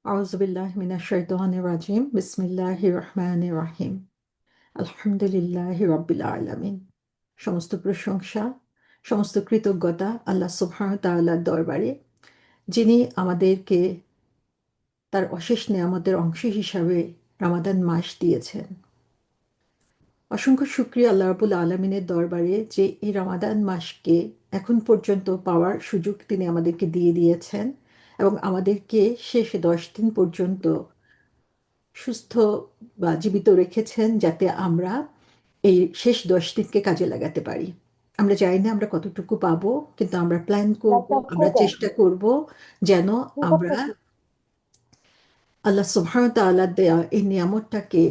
আউযুবিল্লাহি মিনাশ শাইতানির রাজিম। বিসমিল্লাহির রহমানির রহিম। আলহামদুলিল্লাহি রাব্বিল আলামিন। সমস্ত প্রশংসা, সমস্ত কৃতজ্ঞতা আল্লাহ সুবহানাহু ওয়া তাআলার দরবারে, যিনি আমাদেরকে তার অশেষ নেয়ামতের অংশ হিসাবে রমাদান মাস দিয়েছেন। অসংখ্য শুকরিয়া আল্লাহ রাব্বুল আলামিনের দরবারে যে এই রমাদান মাসকে এখন পর্যন্ত পাওয়ার সুযোগ তিনি আমাদেরকে দিয়ে দিয়েছেন এবং আমাদেরকে শেষ 10 দিন পর্যন্ত সুস্থ বা জীবিত রেখেছেন, যাতে আমরা এই শেষ 10 দিনকে কাজে লাগাতে পারি। আমরা জানি না আমরা কতটুকু পাবো, কিন্তু আমরা প্ল্যান করব, লাইটটা আমরা ছোট চেষ্টা করব যেন ঠিক আমরা আছে কি? আল্লাহ সুবহানাহু ওয়া তাআলার দেয়া এই নিয়ামতটাকে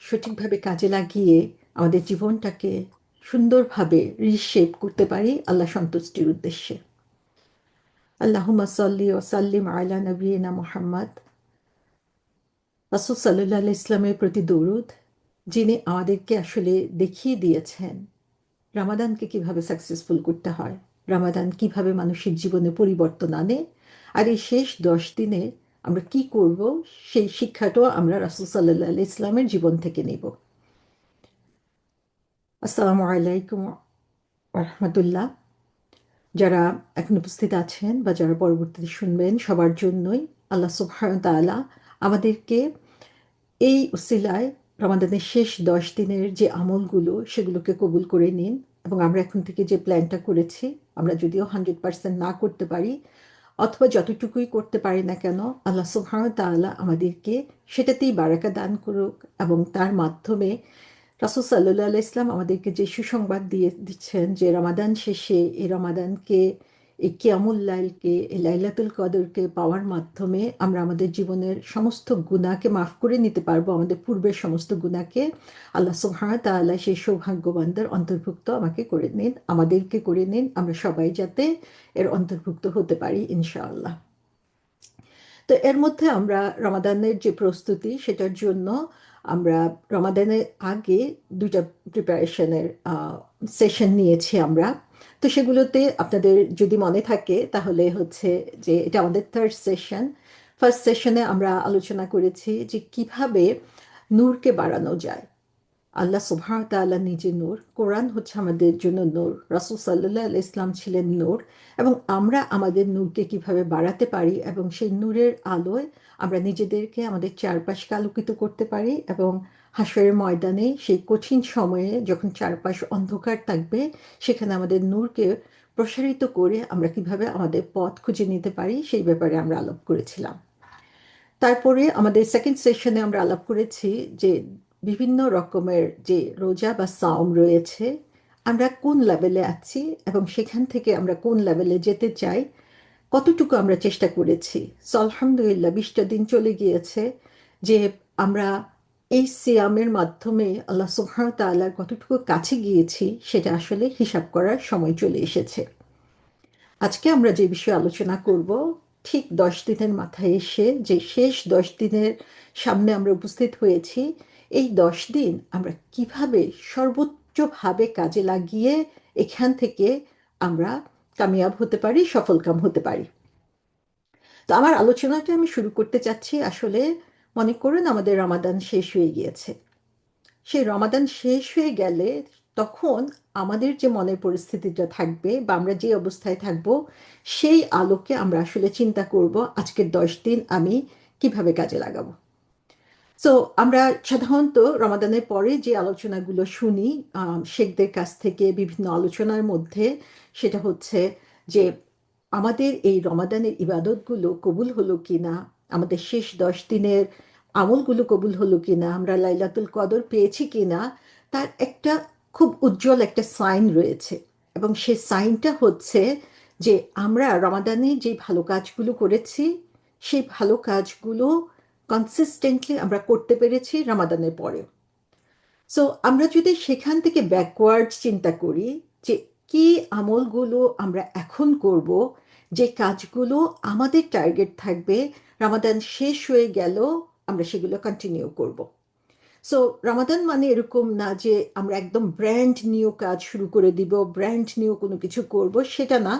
সঠিকভাবে কাজে লাগিয়ে আমাদের জীবনটাকে সুন্দরভাবে রিশেপ করতে পারি আল্লাহ সন্তুষ্টির উদ্দেশ্যে। আল্লাহুম্মা সাল্লি ওয়া সাল্লিম আলা নবিয়িনা মুহাম্মদ। রাসূল সাল্লাল্লাহু আলাইহি ইসলামের প্রতি দরুদ, যিনি আমাদেরকে আসলে দেখিয়ে দিয়েছেন রামাদানকে কিভাবে সাকসেসফুল করতে হয়, রামাদান কিভাবে মানুষের জীবনে পরিবর্তন আনে, আর এই শেষ 10 দিনে আমরা কি করব, সেই শিক্ষাটাও আমরা রাসূল সাল্লাল্লাহু আলাইহি ইসলামের জীবন থেকে নেব। আসসালামু আলাইকুম রহমতুল্লাহ। যারা এখন উপস্থিত আছেন বা যারা পরবর্তীতে শুনবেন, সবার জন্যই আল্লাহ সুবহানাহু ওয়া তাআলা আমাদেরকে এই উসিলায় রমাদানের শেষ 10 দিনের যে আমলগুলো সেগুলোকে কবুল করে নিন। এবং আমরা এখন থেকে যে প্ল্যানটা করেছি, আমরা যদিও 100% না করতে পারি, অথবা যতটুকুই করতে পারি না কেন, আল্লাহ সুবহানাহু ওয়া তাআলা আমাদেরকে সেটাতেই বারাকা দান করুক এবং তার মাধ্যমে রাসূল সাল্লাল্লাহু আলাইহি ইসলাম আমাদেরকে যে সুসংবাদ দিয়ে দিচ্ছেন যে রমাদান শেষে এই রমাদানকে, এই কিয়ামুল লাইলকে, এই লাইলাতুল কদরকে পাওয়ার মাধ্যমে আমরা আমাদের জীবনের সমস্ত গুনাহকে মাফ করে নিতে পারবো, আমাদের পূর্বের সমস্ত গুনাহকে। আল্লাহ সুবহানাহু ওয়া তাআলা সেই সৌভাগ্যবানদের অন্তর্ভুক্ত আমাকে করে নিন, আমাদেরকে করে নিন, আমরা সবাই যাতে এর অন্তর্ভুক্ত হতে পারি ইনশাআল্লাহ। তো এর মধ্যে আমরা রমাদানের যে প্রস্তুতি, সেটার জন্য আমরা রমাদানের আগে দুইটা প্রিপারেশনের সেশন নিয়েছি আমরা। তো সেগুলোতে আপনাদের যদি মনে থাকে তাহলে হচ্ছে যে এটা আমাদের থার্ড সেশন। ফার্স্ট সেশনে আমরা আলোচনা করেছি যে কিভাবে নূরকে বাড়ানো যায়। আল্লাহ সুবহানাহু ওয়া তাআলা নিজে নূর, কোরআন হচ্ছে আমাদের জন্য নূর, রাসূল সাল্লাল্লাহু আলাইহি ইসলাম ছিলেন নূর, এবং আমরা আমাদের নূরকে কিভাবে বাড়াতে পারি এবং সেই নূরের আলোয় আমরা নিজেদেরকে, আমাদের চারপাশকে আলোকিত করতে পারি, এবং হাশরের ময়দানে সেই কঠিন সময়ে যখন চারপাশ অন্ধকার থাকবে, সেখানে আমাদের নূরকে প্রসারিত করে আমরা কিভাবে আমাদের পথ খুঁজে নিতে পারি, সেই ব্যাপারে আমরা আলাপ করেছিলাম। তারপরে আমাদের সেকেন্ড সেশনে আমরা আলাপ করেছি যে বিভিন্ন রকমের যে রোজা বা সাওম রয়েছে, আমরা কোন লেভেলে আছি এবং সেখান থেকে আমরা কোন লেভেলে যেতে চাই, কতটুকু আমরা চেষ্টা করেছি। সো আলহামদুলিল্লাহ 20টা দিন চলে গিয়েছে যে আমরা এই সিয়ামের মাধ্যমে আল্লাহ সুবহানাহু ওয়া তাআলার কতটুকু কাছে গিয়েছি সেটা আসলে হিসাব করার সময় চলে এসেছে। আজকে আমরা যে বিষয়ে আলোচনা করব, ঠিক 10 দিনের মাথায় এসে যে শেষ 10 দিনের সামনে আমরা উপস্থিত হয়েছি, এই 10 দিন আমরা কিভাবে সর্বোচ্চভাবে কাজে লাগিয়ে এখান থেকে আমরা কামিয়াব হতে পারি, সফলকাম হতে পারি। তো আমার আলোচনাটা আমি শুরু করতে চাচ্ছি, আসলে মনে করুন আমাদের রমাদান শেষ হয়ে গিয়েছে। সেই রমাদান শেষ হয়ে গেলে তখন আমাদের যে মনের পরিস্থিতিটা থাকবে বা আমরা যে অবস্থায় থাকব, সেই আলোকে আমরা আসলে চিন্তা করব আজকের 10 দিন আমি কিভাবে কাজে লাগাবো। সো আমরা সাধারণত রমাদানের পরে যে আলোচনাগুলো শুনি শেখদের কাছ থেকে বিভিন্ন আলোচনার মধ্যে, সেটা হচ্ছে যে আমাদের এই রমাদানের ইবাদতগুলো কবুল হলো কিনা, আমাদের শেষ 10 দিনের আমলগুলো কবুল হলো কিনা, আমরা লাইলাতুল কদর পেয়েছি কিনা, তার একটা খুব উজ্জ্বল একটা সাইন রয়েছে। এবং সেই সাইনটা হচ্ছে যে আমরা রমাদানে যে ভালো কাজগুলো করেছি, সেই ভালো কাজগুলো কনসিস্টেন্টলি আমরা করতে পেরেছি রমাদানের পরে। সো আমরা যদি সেখান থেকে ব্যাকওয়ার্ড চিন্তা করি যে কি আমলগুলো আমরা এখন করব, যে কাজগুলো আমাদের টার্গেট থাকবে রমাদান শেষ হয়ে গেল আমরা সেগুলো কন্টিনিউ করব। সো রমাদান মানে এরকম না যে আমরা একদম ব্র্যান্ড নিউ কাজ শুরু করে দিব, ব্র্যান্ড নিউ কোনো কিছু করব, সেটা না।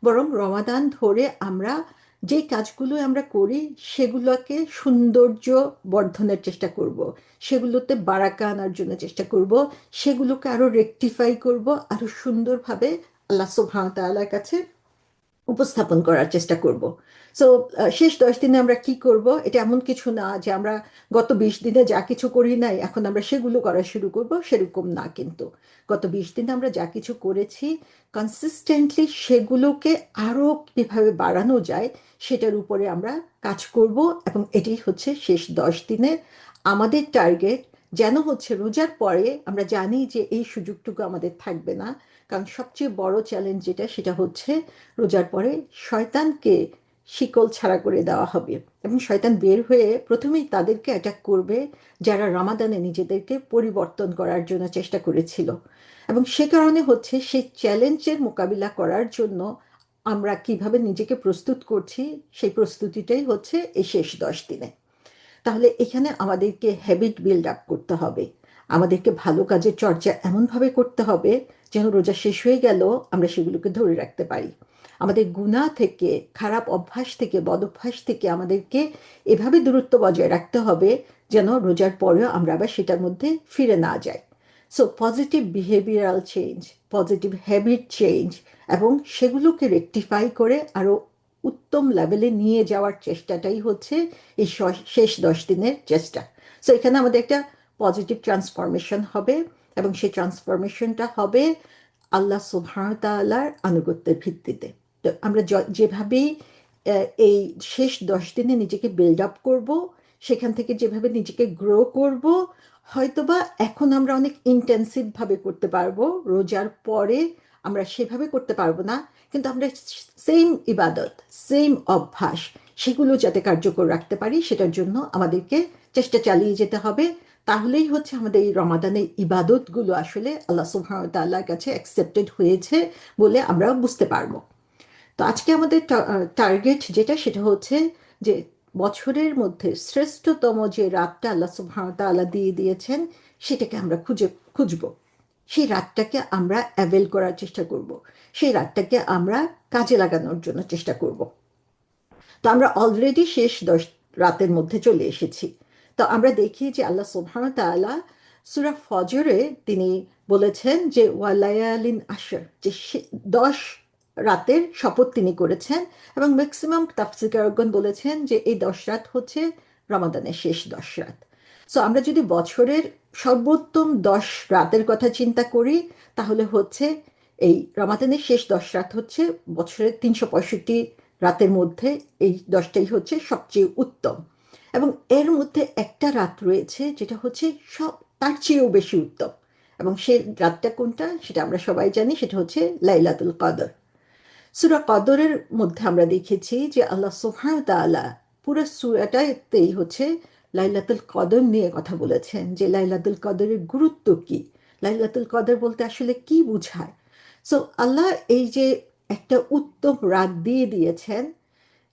বরং রমাদান ধরে আমরা যেই কাজগুলো আমরা করি সেগুলোকে সৌন্দর্য বর্ধনের চেষ্টা করব, সেগুলোতে বারাকা আনার জন্য চেষ্টা করব, সেগুলোকে আরো রেকটিফাই করব, আরো সুন্দরভাবে আল্লাহ সুবহানাহু ওয়া তাআলার কাছে উপস্থাপন করার চেষ্টা করব। সো শেষ 10 দিনে আমরা কি করব, এটা এমন কিছু না যে আমরা গত 20 দিনে যা কিছু করি নাই এখন আমরা সেগুলো করা শুরু করব, সেরকম না। কিন্তু গত 20 দিনে আমরা যা কিছু করেছি কনসিস্টেন্টলি সেগুলোকে আরো কিভাবে বাড়ানো যায় সেটার উপরে আমরা কাজ করব। এবং এটাই হচ্ছে শেষ 10 দিনে আমাদের টার্গেট, যেন হচ্ছে রোজার পরে আমরা জানি যে এই সুযোগটুকু আমাদের থাকবে না। কারণ সবচেয়ে বড় চ্যালেঞ্জ যেটা, সেটা হচ্ছে রোজার পরে শয়তানকে শিকল ছাড়া করে দেওয়া হবে এবং শয়তান বের হয়ে প্রথমেই তাদেরকে অ্যাটাক করবে যারা রমাদানে নিজেদেরকে পরিবর্তন করার জন্য চেষ্টা করেছিল। এবং সে কারণে হচ্ছে সেই চ্যালেঞ্জের মোকাবিলা করার জন্য আমরা কিভাবে নিজেকে প্রস্তুত করছি, সেই প্রস্তুতিটাই হচ্ছে এই শেষ 10 দিনে। তাহলে এখানে আমাদেরকে হ্যাবিট বিল্ড আপ করতে হবে, আমাদেরকে ভালো কাজের চর্চা এমনভাবে করতে হবে যেন রোজা শেষ হয়ে গেল আমরা সেগুলোকে ধরে রাখতে পারি। আমাদের গুনাহ থেকে, খারাপ অভ্যাস থেকে, বদ অভ্যাস থেকে আমাদেরকে এভাবে দূরত্ব বজায় রাখতে হবে যেন রোজার পরেও আমরা আবার সেটার মধ্যে ফিরে না যাই। So positive behavioural change, positive habit change, এবং সেগুলোকে রেকটিফাই করে আরো উত্তম লেভেলে নিয়ে যাওয়ার চেষ্টাটাই হচ্ছে এই শেষ 10 দিনের চেষ্টা। সো এখানে আমাদের একটা পজিটিভ ট্রান্সফরমেশন হবে, এবং সেই ট্রান্সফরমেশনটা হবে আল্লাহ সুবহানাহু ওয়া তাআলার আনুগত্যের ভিত্তিতে। তো আমরা যেভাবেই এই শেষ 10 দিনে নিজেকে বিল্ড আপ করব, সেখান থেকে যেভাবে নিজেকে গ্রো করব, হয়তোবা এখন আমরা অনেক ইন্টেন্সিভ ভাবে করতে পারবো, রোজার পরে আমরা সেভাবে করতে পারবো না। কিন্তু আমরা সেম ইবাদত, সেম অভ্যাস, সেগুলো যাতে কার্যকর রাখতে পারি সেটার জন্য আমাদেরকে চেষ্টা চালিয়ে যেতে হবে। তাহলেই হচ্ছে আমাদের এই রমাদানের ইবাদতগুলো আসলে আল্লাহ সুবহানাহু ওয়া তাআলার কাছে অ্যাকসেপ্টেড হয়েছে বলে আমরা বুঝতে পারবো। তো আজকে আমাদের টার্গেট যেটা, সেটা হচ্ছে যে বছরের মধ্যে শ্রেষ্ঠতম যে রাতটা আল্লাহ সুবহানাহু ওয়া তাআলা দিয়ে দিয়েছেন সেটাকে আমরা খুঁজব, সেই রাতটাকে আমরা অ্যাভেল করার চেষ্টা করব, সেই রাতটাকে আমরা কাজে লাগানোর জন্য চেষ্টা করব। তো আমরা অলরেডি শেষ 10 রাতের মধ্যে চলে এসেছি। তো আমরা দেখি যে আল্লাহ সুবহানাহু ওয়া তাআলা সূরা ফজরে তিনি বলেছেন যে ওয়ালায়ালিন আশর, যে 10 রাতের শপথ তিনি করেছেন। এবং ম্যাক্সিমাম তাফসীরকারগণ বলেছেন যে এই 10 রাত হচ্ছে রমাদানের শেষ 10 রাত। সো আমরা যদি বছরের সর্বোত্তম 10 রাতের কথা চিন্তা করি, তাহলে হচ্ছে এই রমাদানের শেষ 10 রাত হচ্ছে বছরের 365 রাতের মধ্যে এই 10টাই হচ্ছে সবচেয়ে উত্তম। এবং এর মধ্যে একটা রাত রয়েছে যেটা হচ্ছে সব তার চেয়েও বেশি উত্তম, এবং সেই রাতটা কোনটা সেটা আমরা সবাই জানি, সেটা হচ্ছে লাইলাতুল কদর। সূরা কদরের মধ্যে আমরা দেখেছি যে আল্লাহ সুবহানাহু ওয়া তাআলা পুরো সূরাটাতেই হচ্ছে লাইলাতুল কদর নিয়ে কথা বলেছেন, যে লাইলাতুল কদরের গুরুত্ব কি, লাইলাতুল কদর বলতে আসলে কি বোঝায়। সো আল্লাহ এই যে একটা উত্তম রাত দিয়ে দিয়েছেন,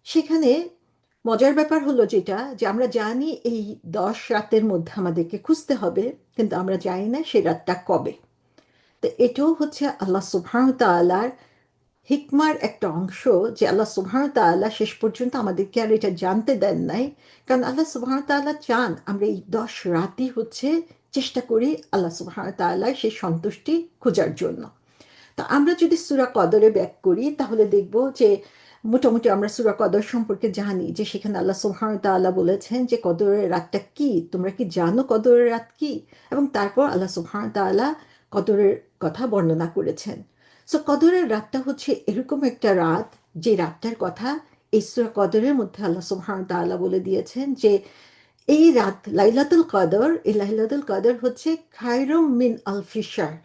সেখানে মজার ব্যাপার হলো যেটা, যে আমরা জানি এই 10 রাতের মধ্যে আমাদেরকে খুঁজতে হবে, কিন্তু আমরা জানি না সেই রাতটা কবে। তো এটাও হচ্ছে আল্লাহ সুবহানাহু ওয়া তাআলার হিকমার একটা অংশ, যে আল্লাহ সুবহানাহু ওয়া তাআলা শেষ পর্যন্ত আমাদেরকে আর এটা জানতে দেন নাই। কারণ আল্লাহ সুবহানাহু ওয়া তাআলা চান আমরা এই 10 রাতই হচ্ছে চেষ্টা করি আল্লাহ সুবহানাহু ওয়া তাআলার সেই সন্তুষ্টি খোঁজার জন্য। তা আমরা যদি সূরা কদরে ব্যাক করি তাহলে দেখব যে মোটামুটি আমরা সূরা কদর সম্পর্কে জানি, যে সেখানে আল্লাহ সুবহানাহু ওয়া তাআলা বলেছেন যে কদরের রাতটা কি, তোমরা কি জানো কদরের রাত কি? এবং তারপর আল্লাহ সুবহানাহু ওয়া তাআলা কদরের কথা বর্ণনা করেছেন। সো কদরের রাতটা হচ্ছে এরকম একটা রাত, যে রাতটার কথা এই সূরা কদরের মধ্যে আল্লাহ সুবহানাহু ওয়া তাআলা বলে দিয়েছেন যে এই রাত লাইলাতুল কদর, এই লাইলাতুল কদর হচ্ছে খায়রুম মিন আলফি শাহর,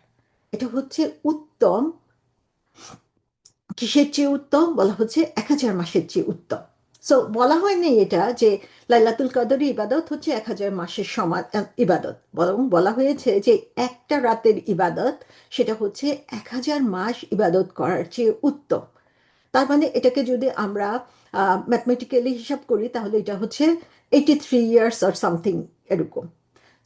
এটা হচ্ছে উত্তম। কিসের চেয়ে উত্তম? বলা হচ্ছে 1000 মাসের চেয়ে উত্তম। সো বলা হয়নি এটা যে লাইলাতুল কদরের ইবাদত হচ্ছে 1000 মাসের সমান ইবাদত, বরং বলা হয়েছে যে একটা রাতের ইবাদত সেটা হচ্ছে 1000 মাস ইবাদত করার চেয়ে উত্তম। তার মানে এটাকে যদি আমরা ম্যাথমেটিক্যালি হিসাব করি তাহলে এটা হচ্ছে 83 ইয়ার্স অর সামথিং এরকম।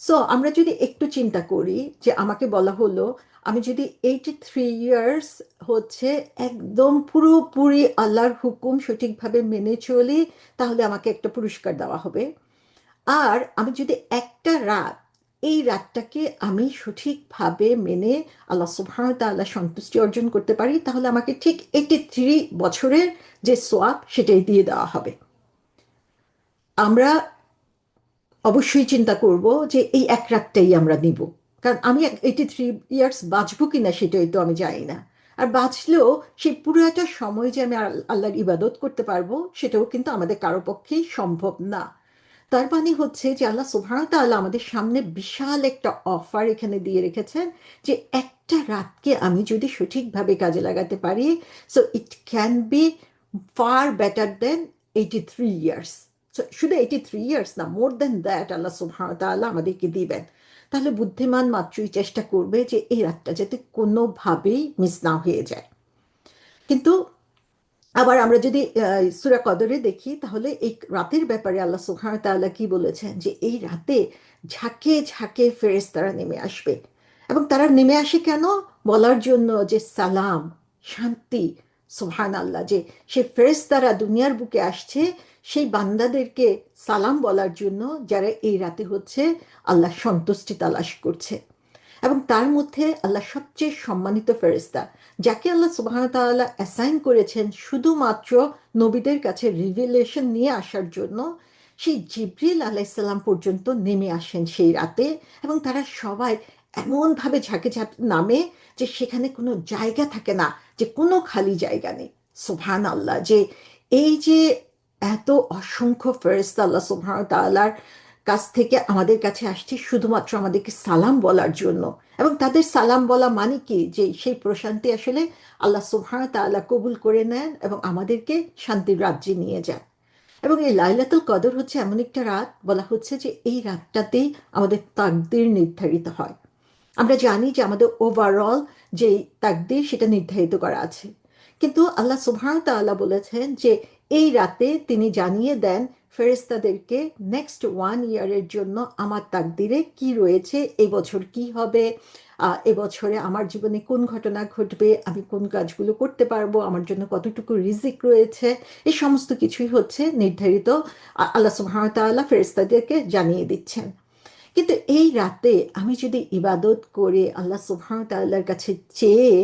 সো আমরা যদি একটু চিন্তা করি যে আমাকে বলা হলো আমি যদি 83 ইয়ার্স হচ্ছে একদম পুরোপুরি আল্লাহর হুকুম সঠিকভাবে মেনে চলি, তাহলে আমাকে একটা পুরস্কার দেওয়া হবে। আর আমি যদি একটা রাত, এই রাতটাকে আমি সঠিকভাবে মেনে আল্লাহ সুবহানাহু ওয়া তাআলা সন্তুষ্টি অর্জন করতে পারি, তাহলে আমাকে ঠিক 83 বছরের যে সোয়াব সেটাই দিয়ে দেওয়া হবে। আমরা অবশ্যই চিন্তা করব যে এই এক রাতটাই আমরা নিব, কারণ আমি 83 ইয়ার্স বাঁচবো কিনা সেটাই তো আমি জানি না। আর বাঁচলেও সেই পুরোটা সময় যে আমি আল্লাহর ইবাদত করতে পারবো সেটাও কিন্তু আমাদের কারো পক্ষেই সম্ভব না। তার মানে হচ্ছে যে আল্লাহ সুবহানাহু ওয়া তাআলা আমাদের সামনে বিশাল একটা অফার এখানে দিয়ে রেখেছেন, যে একটা রাতকে আমি যদি সঠিকভাবে কাজে লাগাতে পারি, so it can be far better then 83 years. শুধু 83 ইয়ার্স না, মোর দেন দ্যাট আল্লাহ সুবহানাহু ওয়া তাআলা আমাদেরকে দিবেন। তাহলে বুদ্ধিমান মাত্রই চেষ্টা করবে যে এই রাতটা যাতে কোনোভাবেই মিস না হয়ে যায়। কিন্তু আবার আমরা যদি সূরা কদরে দেখি, তাহলে এই রাতের ব্যাপারে আল্লাহ সুবহানাহু ওয়া তাআলা কি বলেছেন, যে এই রাতে ঝাঁকে ঝাঁকে ফেরেশতারা নেমে আসবে। এবং তারা নেমে আসে কেন? বলার জন্য যে সালাম, শান্তি। সুবহানাল্লাহ, যে সে ফেরেশতারা দুনিয়ার বুকে আসছে সেই বান্দাদেরকে সালাম বলার জন্য, যারা এই রাতে হচ্ছে আল্লাহ সন্তুষ্টি তালাশ করছে। এবং তার মধ্যে আল্লাহ সবচেয়ে সম্মানিত ফেরেশতা, যাকে আল্লাহ সুবহানাহু ওয়া তাআলা অ্যাসাইন করেছেন শুধুমাত্র নবীদের কাছে রিভিলেশন নিয়ে আসার জন্য, সেই জিবরিল আলাইহিসসালাম পর্যন্ত নেমে আসেন সেই রাতে। এবং তারা সবাই এমনভাবে ঝাঁকে ঝাঁকে নামে যে সেখানে কোনো জায়গা থাকে না, যে কোনো খালি জায়গা নেই। সুবহান আল্লাহ, যে এই যে এত অসংখ্য ফেরেশতা আল্লাহ সুবহানাহু ওয়া তাআলার কাছ থেকে আমাদের কাছে আসছে শুধুমাত্র আমাদেরকে সালাম বলার জন্য। এবং তাদের সালাম বলা মানে কি, যে সেই প্রশান্তি আসলে আল্লাহ সুবহানাহু ওয়া তাআলা কবুল করে নেন এবং আমাদেরকে শান্তির রাজ্যে নিয়ে যান। এবং এই লাইলাতুল কদর হচ্ছে এমন একটা রাত, বলা হচ্ছে যে এই রাতটাতেই আমাদের তাকদীর নির্ধারিত হয়। আমরা জানি যে আমাদের ওভারঅল যে তাকদীর সেটা নির্ধারিত করা আছে, কিন্তু আল্লাহ সুবহানাহু ওয়া তাআলা বলেছেন যে এই রাতে তিনি জানিয়ে দেন ফেরেশতাদেরকে নেক্সট 1 ইয়ারের জন্য আমার তাকদীরে কি রয়েছে, এই বছর কি হবে, এবছরে আমার জীবনে কোন ঘটনা ঘটবে, আমি কোন কাজগুলো করতে পারবো, আমার জন্য কতটুকু রিজিক রয়েছে। এই সমস্ত কিছুই হচ্ছে নির্ধারিত, আল্লাহ সুবহানাহু ওয়া তাআলা ফেরেশতাদেরকে জানিয়ে দিচ্ছেন। কিন্তু এই রাতে আমি যদি ইবাদত করে আল্লাহ সুবহানাহু ওয়া তাআলার কাছে চেয়ে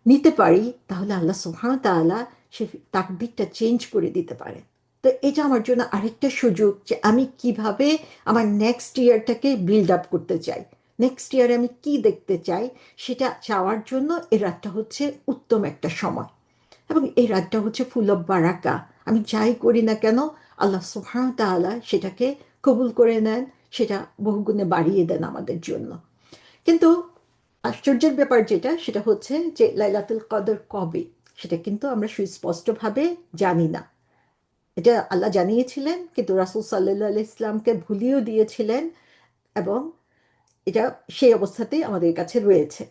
নিতে পারি, তাহলে আল্লাহ সুবহানাহু ওয়া তাআলা সে তাকদীরটা চেঞ্জ করে দিতে পারে। তো এটা আমার জন্য আরেকটা সুযোগ, যে আমি কিভাবে আমার নেক্সট ইয়ারটাকে বিল্ড আপ করতে চাই, নেক্সট ইয়ারে আমি কি দেখতে চাই, সেটা চাওয়ার জন্য এই রাতটা হচ্ছে উত্তম একটা সময়। এবং এই রাতটা হচ্ছে ফুল অফ বারাকা। আমি যাই করি না কেন, আল্লাহ সুবহানাহু ওয়া তাআলা সেটাকে কবুল করে নেন, সেটা বহুগুণে বাড়িয়ে দেন আমাদের জন্য। কিন্তু আশ্চর্যের ব্যাপার যেটা, সেটা হচ্ছে যে লাইলাতুল কদর কবে, সেটা কিন্তু আমরা সুস্পষ্টভাবে জানি না। এটা আল্লাহ জানিয়েছিলেন, কিন্তু রাসূল সাল্লাল্লাহু আলাইহি ইসলামকে ভুলিয়েও দিয়েছিলেন। এবং এটা সেই অবস্থাতেই আমাদের কাছে রয়েছে।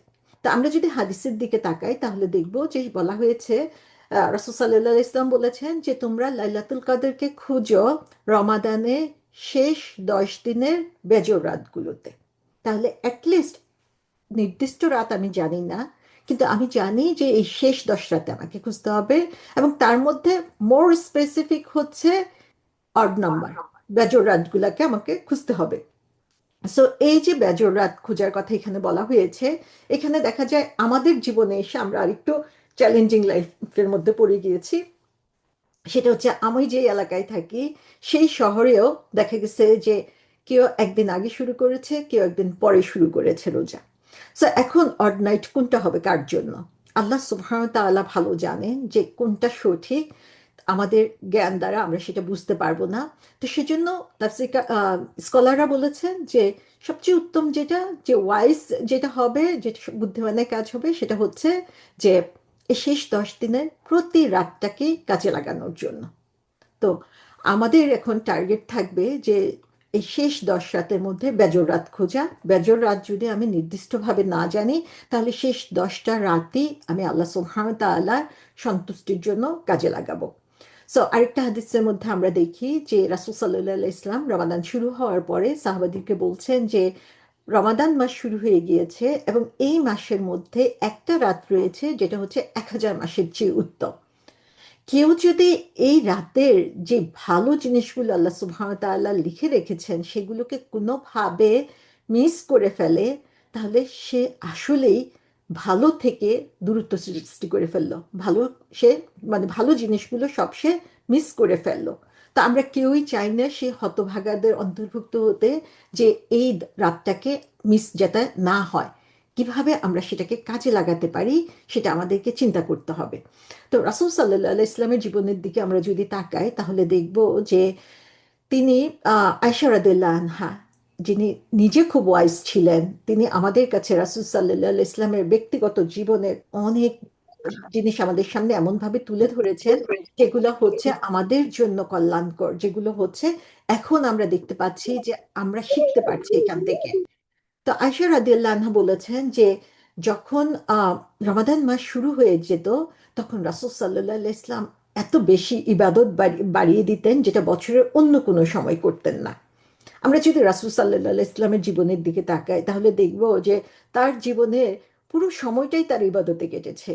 তা আমরা যদি হাদিসের দিকে তাকাই, তাহলে দেখব যে বলা হয়েছে, রাসূল সাল্লাল্লাহু আলাইহি ওয়াসাল্লাম বলেছেন যে তোমরা লাইলাতুল কদরকে খুঁজো রমাদানের শেষ 10 দিনের বেজর রাতগুলোতে। তাহলে অ্যাটলিস্ট নির্দিষ্ট রাত আমি জানি না, কিন্তু আমি জানি যে এই শেষ 10 রাতে আমাকে খুঁজতে হবে। এবং তার মধ্যে মোর স্পেসিফিক হচ্ছে অড নাম্বার, বেজর রাতগুলাকে আমাকে খুঁজতে হবে। সো এই যে বেজর রাত খোঁজার কথা এখানে বলা হয়েছে, এখানে দেখা যায় আমাদের জীবনে এসে আমরা আরেকটু চ্যালেঞ্জিং লাইফের মধ্যে পড়ে গিয়েছি। সেটা হচ্ছে, আমি যে এলাকায় থাকি সেই শহরেও দেখা গেছে যে কেউ একদিন আগে শুরু করেছে, কেউ একদিন পরে শুরু করেছে রোজা। সো এখন অড নাইট কোনটা হবে কার জন্য, আল্লাহ সুবহানাহু ওয়া তাআলা ভালো জানেন যে কোনটা সঠিক। আমাদের জ্ঞান দ্বারা আমরা সেটা বুঝতে পারবো না। তো সেজন্য স্কলাররা বলেছেন যে সবচেয়ে উত্তম যেটা, যে ওয়াইজ যেটা হবে, যেটা বুদ্ধিমানের কাজ হবে, সেটা হচ্ছে যে এই শেষ 10 দিনের প্রতি রাতটাকে কাজে লাগানোর জন্য। তো আমাদের এখন টার্গেট থাকবে যে এই শেষ 10 রাতের মধ্যে বেজর রাত খোঁজা। বেজর রাত যদি আমি নির্দিষ্টভাবে না জানি, তাহলে শেষ 10টা রাতই আমি আল্লাহ সুবহানাহু ওয়া তাআলার সন্তুষ্টির জন্য কাজে লাগাবো। সো আরেকটা হাদিসের মধ্যে আমরা দেখি যে রাসূল সাল্লাল্লাহু আলাইহি ইসলাম রমাদান শুরু হওয়ার পরে সাহাবাদিকে বলছেন যে রমাদান মাস শুরু হয়ে গিয়েছে এবং এই মাসের মধ্যে একটা রাত রয়েছে যেটা হচ্ছে 1000 মাসের চেয়ে উত্তম। কেউ যদি এই রাতের যে ভালো জিনিসগুলো আল্লাহ সুবহানাহু ওয়া তাআলা লিখে রেখেছেন সেগুলোকে কোনোভাবে মিস করে ফেলে, তাহলে সে আসলেই ভালো থেকে দূরত্ব সৃষ্টি করে ফেললো। ভালো, সে মানে ভালো জিনিসগুলো সব সে মিস করে ফেললো। তা আমরা কেউই চাই না সে হতভাগাদের অন্তর্ভুক্ত হতে, যে এই রাতটাকে মিস যাতে না হয়। কিভাবে আমরা সেটাকে কাজে লাগাতে পারি সেটা আমাদেরকে চিন্তা করতে হবে। তো রাসূল সাল্লাল্লাহু আলাইহি ইসলামের জীবনের দিকে আমরা যদি তাকাই তাহলে দেখব যে তিনি আয়েশা রাদিয়াল্লাহু আনহা, যিনি নিজে খুব ওয়াইজ ছিলেন, তিনি আমাদের কাছে রাসূল সাল্লাল্লাহু আলাইহি ইসলামের ব্যক্তিগত জীবনের অনেক জিনিস আমাদের সামনে এমনভাবে তুলে ধরেছেন যেগুলো হচ্ছে আমাদের জন্য কল্যাণকর, যেগুলো হচ্ছে এখন আমরা দেখতে পাচ্ছি যে আমরা শিখতে পারছি এখান থেকে। তো আয়েশা রাদিয়াল্লাহু আনহা বলেছেন যে যখন রমাদান মাস শুরু হয়ে যেত তখন রাসূল সাল্লাল্লাহু আলাইহি ইসলাম এত বেশি ইবাদত বাড়িয়ে দিতেন যেটা বছরের অন্য কোনো সময় করতেন না। আমরা যদি রাসূল সাল্লাল্লাহু আলাইহি ইসলামের জীবনের দিকে তাকাই তাহলে দেখব যে তার জীবনের পুরো সময়টাই তার ইবাদতে কেটেছে।